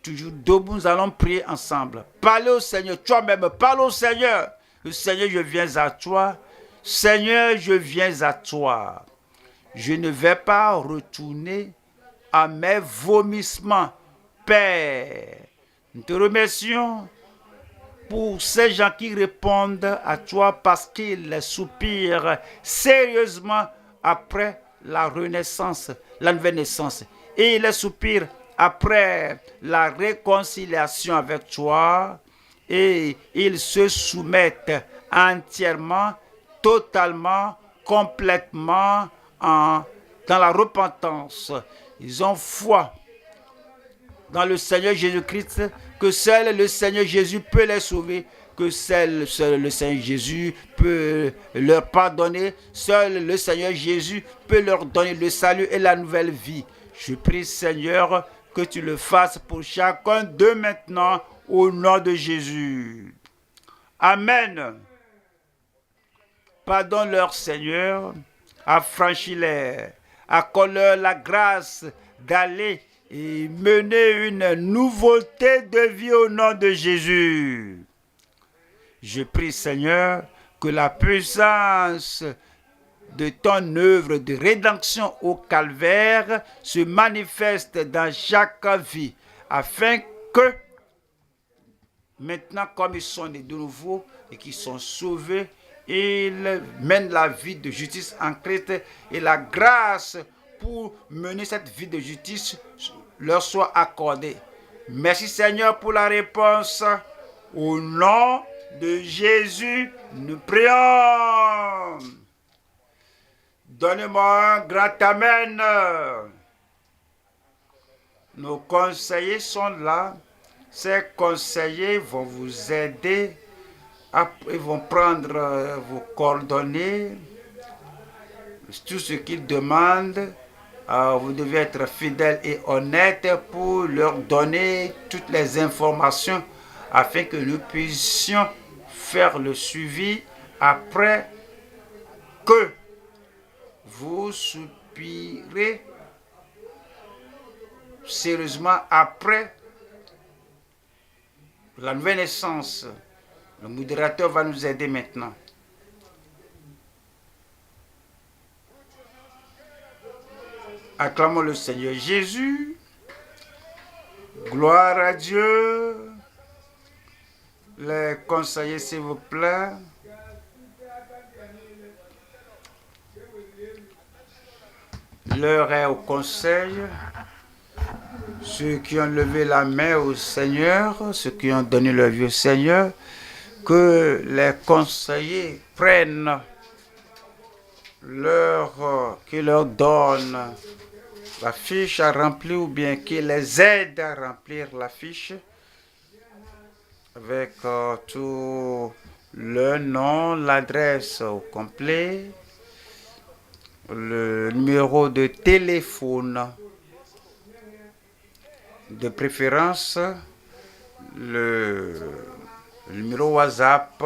Toujours debout, nous allons prier ensemble. Parlez au Seigneur, toi-même, parle au Seigneur. Le Seigneur, je viens à toi. Seigneur, je viens à toi. Je ne vais pas retourner à mes vomissements. Père, nous te remercions pour ces gens qui répondent à toi parce qu'ils soupirent sérieusement après la renaissance, la nouvelle naissance. Et ils soupirent après la réconciliation avec toi. Et ils se soumettent entièrement, totalement, complètement dans la repentance. Ils ont foi dans le Seigneur Jésus-Christ, que seul le Seigneur Jésus peut les sauver, que seul le Seigneur Jésus peut leur pardonner, seul le Seigneur Jésus peut leur donner le salut et la nouvelle vie. Je prie, Seigneur, que tu le fasses pour chacun d'eux maintenant, au nom de Jésus. Amen. Pardonne-leur, Seigneur, affranchis-les, accorde-leur la grâce d'aller et mener une nouveauté de vie au nom de Jésus. Je prie, Seigneur, que la puissance de ton œuvre de rédemption au calvaire se manifeste dans chaque vie, afin que, maintenant comme ils sont nés de nouveau et qu'ils sont sauvés, ils mènent la vie de justice en Christ et la grâce pour mener cette vie de justice leur soit accordée. Merci Seigneur pour la réponse. Au nom de Jésus, nous prions. Donnez-moi un grand amen. Nos conseillers sont là. Ces conseillers vont vous aider. Ils vont prendre vos coordonnées. Tout ce qu'ils demandent. Vous devez être fidèle et honnête pour leur donner toutes les informations afin que nous puissions faire le suivi après que vous soupirez sérieusement après la nouvelle naissance. Le modérateur va nous aider maintenant. Acclamons le Seigneur Jésus. Gloire à Dieu. Les conseillers, s'il vous plaît. L'heure est au conseil. Ceux qui ont levé la main au Seigneur, ceux qui ont donné leur vie au Seigneur, que les conseillers prennent qui leur donne la fiche à remplir ou bien qui les aide à remplir la fiche avec tout le nom, l'adresse au complet, le numéro de téléphone, de préférence le numéro WhatsApp,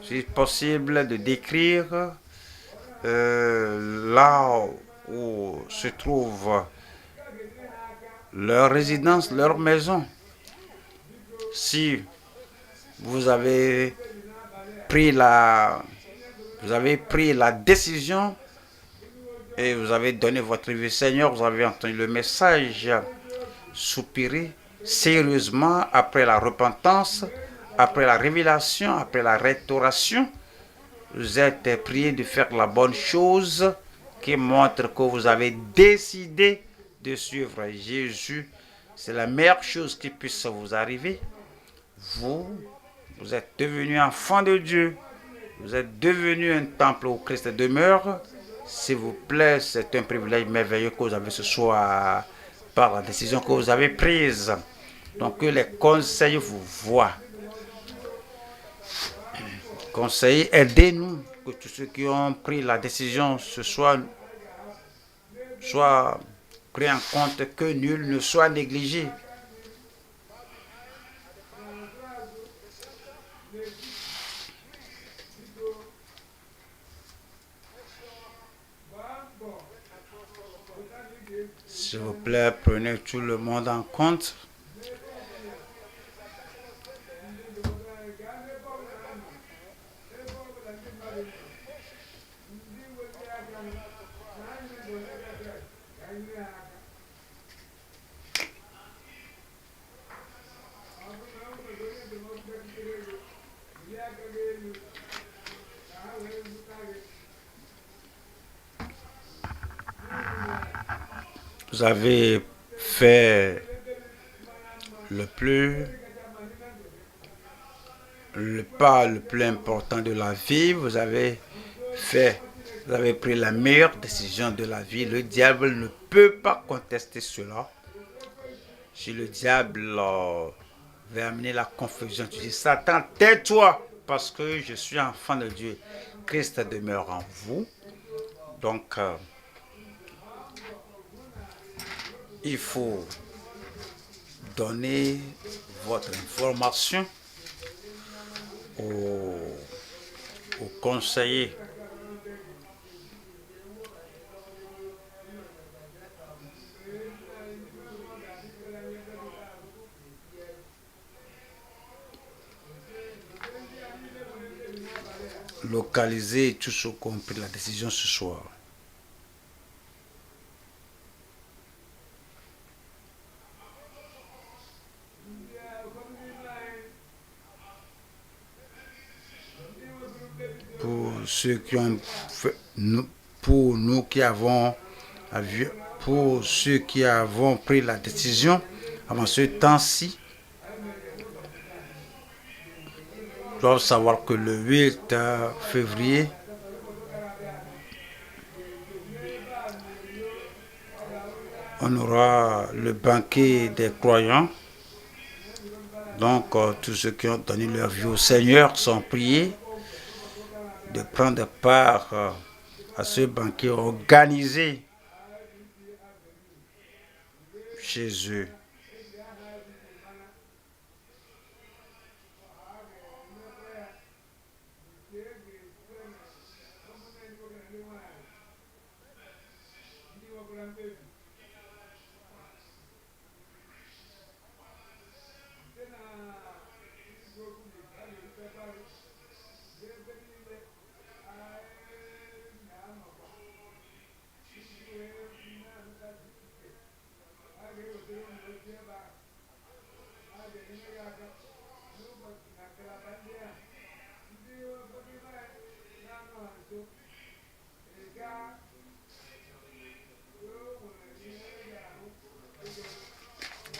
si possible de décrire là où se trouve leur résidence, leur maison. Si vous avez pris la décision et vous avez donné votre vie au Seigneur, vous avez entendu le message, soupirer sérieusement après la repentance, après la révélation, après la restauration. Vous êtes prié de faire la bonne chose qui montre que vous avez décidé de suivre Jésus. C'est la meilleure chose qui puisse vous arriver. Vous êtes devenu enfant de Dieu. Vous êtes devenu un temple où Christ demeure. S'il vous plaît, c'est un privilège merveilleux que vous avez ce soir par la décision que vous avez prise. Donc que les conseils vous voient. Conseillers, aidez-nous, que tous ceux qui ont pris la décision ce soir soient pris en compte, que nul ne soit négligé. S'il vous plaît, prenez tout le monde en compte. Vous avez fait le pas le plus important de la vie. Vous avez pris la meilleure décision de la vie. Le diable ne peut pas contester cela. Si le diable veut amener la confusion, tu dis, Satan, tais-toi, parce que je suis enfant de Dieu. Christ demeure en vous. Donc, il faut donner votre information aux conseillers. Localiser tous ceux qui ont pris la décision ce soir. Pour ceux qui ont fait, pour nous qui avons pris la décision avant ce temps-ci, doivent savoir que le 8 février, on aura le banquet des croyants. Donc, tous ceux qui ont donné leur vie au Seigneur sont priés de prendre part à ce banquet organisé chez eux.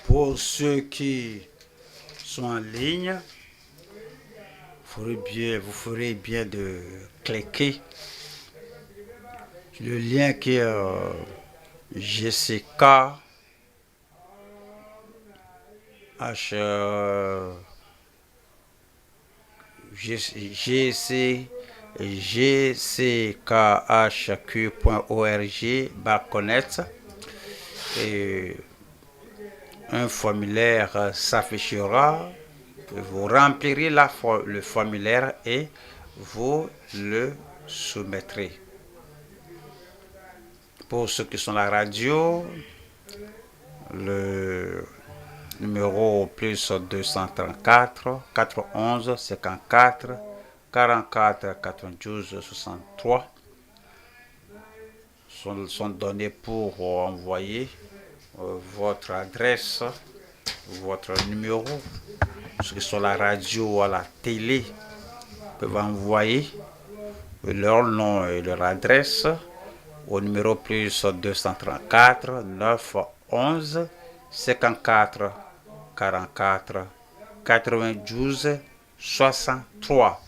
Pour ceux qui sont en ligne, vous ferez bien de cliquer sur le lien qui est GCK H GC gckhq.org/connect et un formulaire s'affichera. Vous remplirez le formulaire et vous le soumettrez. Pour ceux qui sont à la radio, le numéro plus 234 411 54 44 92 63 sont donnés pour envoyer votre adresse, votre numéro. Ceux qui sont à la radio ou à la télé peuvent envoyer leur nom et leur adresse au numéro plus 234 911 54 44 92 63.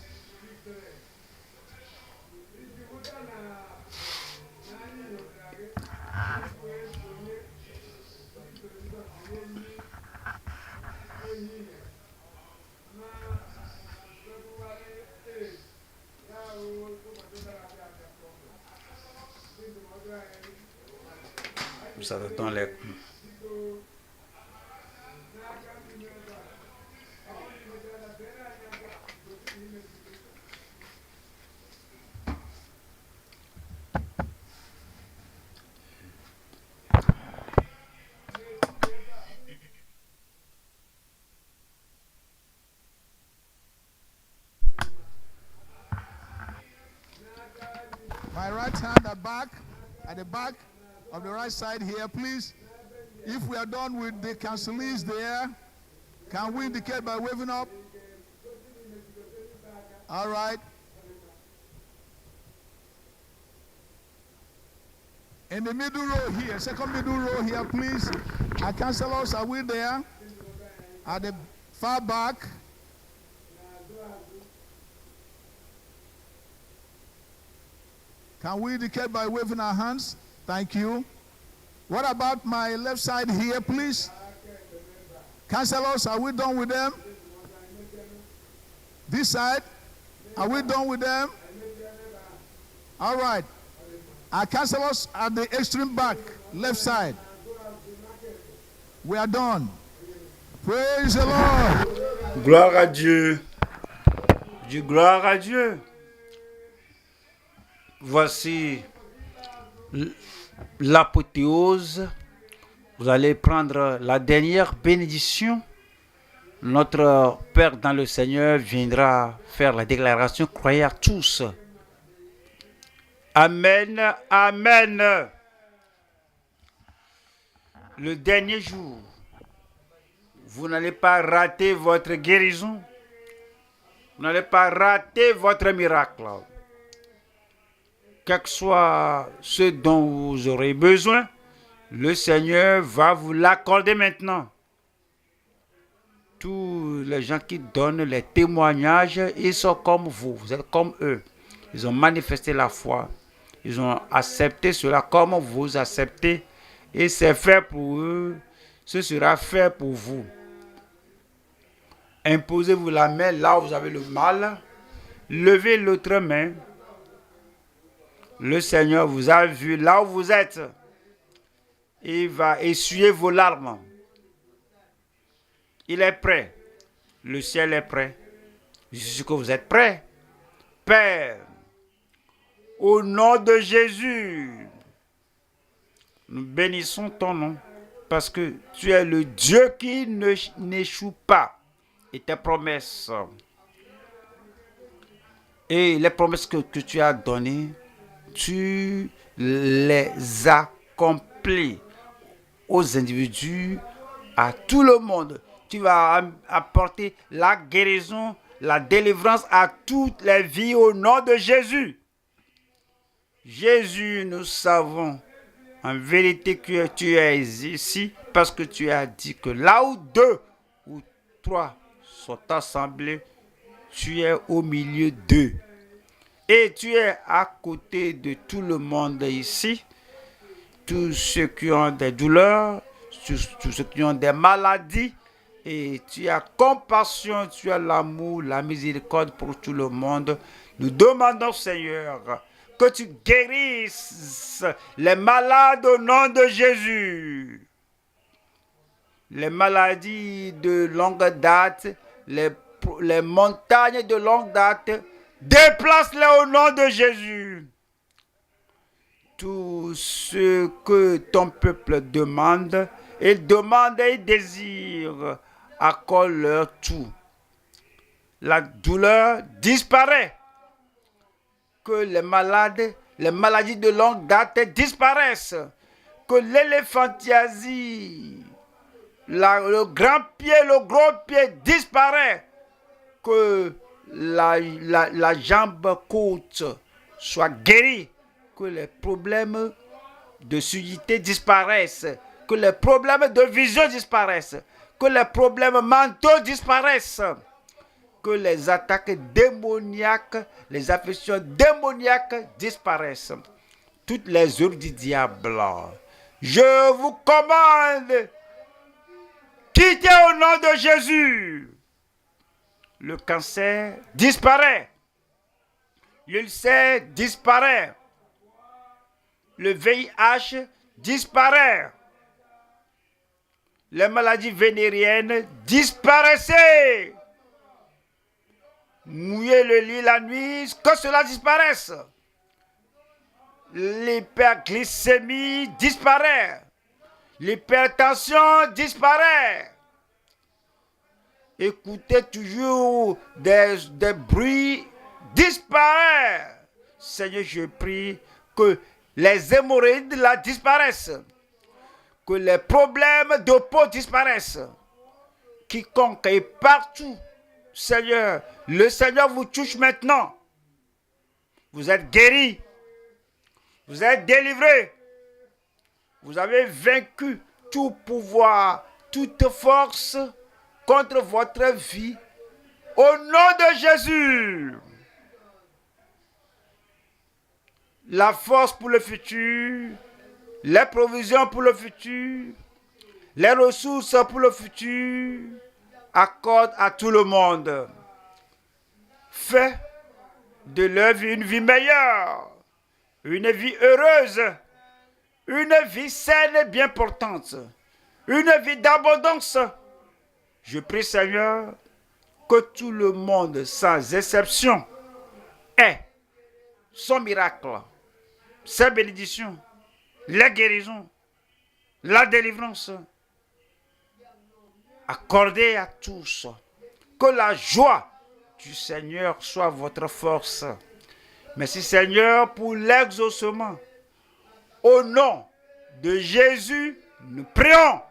Nous allons dans les... My right hand at the back of the right side here, please. If we are done with the counselees there, can we indicate by waving up? All right. In the middle row here, second middle row here, please. Our counselors, are we there? At the far back. Can we indicate by waving our hands? Thank you. What about my left side here, please? Counselors, are we done with them? This side, are we done with them? All right. Our counselors at the extreme back, left side. We are done. Praise the Lord. Gloire à Dieu. Dis gloire à Dieu. Voici l'apothéose. Vous allez prendre la dernière bénédiction. Notre Père dans le Seigneur viendra faire la déclaration. Croyez à tous. Amen, amen. Le dernier jour, vous n'allez pas rater votre guérison. Vous n'allez pas rater votre miracle. Quel que soit ce dont vous aurez besoin, le Seigneur va vous l'accorder maintenant. Tous les gens qui donnent les témoignages, ils sont comme vous, vous êtes comme eux. Ils ont manifesté la foi. Ils ont accepté cela comme vous acceptez. Et c'est fait pour eux. Ce sera fait pour vous. Imposez-vous la main là où vous avez le mal. Levez l'autre main. Le Seigneur vous a vu là où vous êtes. Il va essuyer vos larmes. Il est prêt. Le ciel est prêt. Je suis sûr que vous êtes prêts. Père, au nom de Jésus, Nous bénissons ton nom parce que tu es le Dieu qui n'échoue pas. Et tes promesses et les promesses que tu as données, tu les accomplis aux individus, à tout le monde. Tu vas apporter la guérison, la délivrance à toutes les vies au nom de Jésus. Jésus, nous savons en vérité que tu es ici parce que tu as dit que là où 2 ou 3 sont assemblés, tu es au milieu d'eux. Et tu es à côté de tout le monde ici, tous ceux qui ont des douleurs, tous ceux qui ont des maladies. Et tu as compassion, tu as l'amour, la miséricorde pour tout le monde. Nous demandons, Seigneur, que tu guérisses les malades au nom de Jésus. Les maladies de longue date, les montagnes de longue date, déplace-les au nom de Jésus. Tout ce que ton peuple demande, il demande et il désire, accorde-leur tout. La douleur disparaît. Que les maladies de longue date disparaissent. Que l'éléphantiasie, le grand pied, le gros pied disparaît. Que la jambe courte soit guérie. Que les problèmes de surdité disparaissent. Que les problèmes de vision disparaissent. Que les problèmes mentaux disparaissent. Que les attaques démoniaques, les affections démoniaques disparaissent. Toutes les œuvres du diable. Je vous commande, quittez au nom de Jésus. Le cancer disparaît. L'ulcère disparaît. Le VIH disparaît. Les maladies vénériennes disparaissaient. Mouillez le lit la nuit, que cela disparaisse. L'hyperglycémie disparaît. L'hypertension disparaît. Écoutez toujours des bruits disparaissent. Seigneur, je prie que les hémorroïdes là disparaissent. Que les problèmes de peau disparaissent. Quiconque est partout, Seigneur, le Seigneur vous touche maintenant. Vous êtes guéris. Vous êtes délivrés. Vous avez vaincu tout pouvoir, toute force contre votre vie. Au nom de Jésus. La force pour le futur, les provisions pour le futur, les ressources pour le futur, accorde à tout le monde. Fais de leur vie une vie meilleure, une vie heureuse, une vie saine et bien portante, une vie d'abondance. Je prie, Seigneur, que tout le monde, sans exception, ait son miracle, sa bénédiction, la guérison, la délivrance, accordée à tous. Que la joie du Seigneur soit votre force. Merci, Seigneur, pour l'exaucement. Au nom de Jésus, nous prions.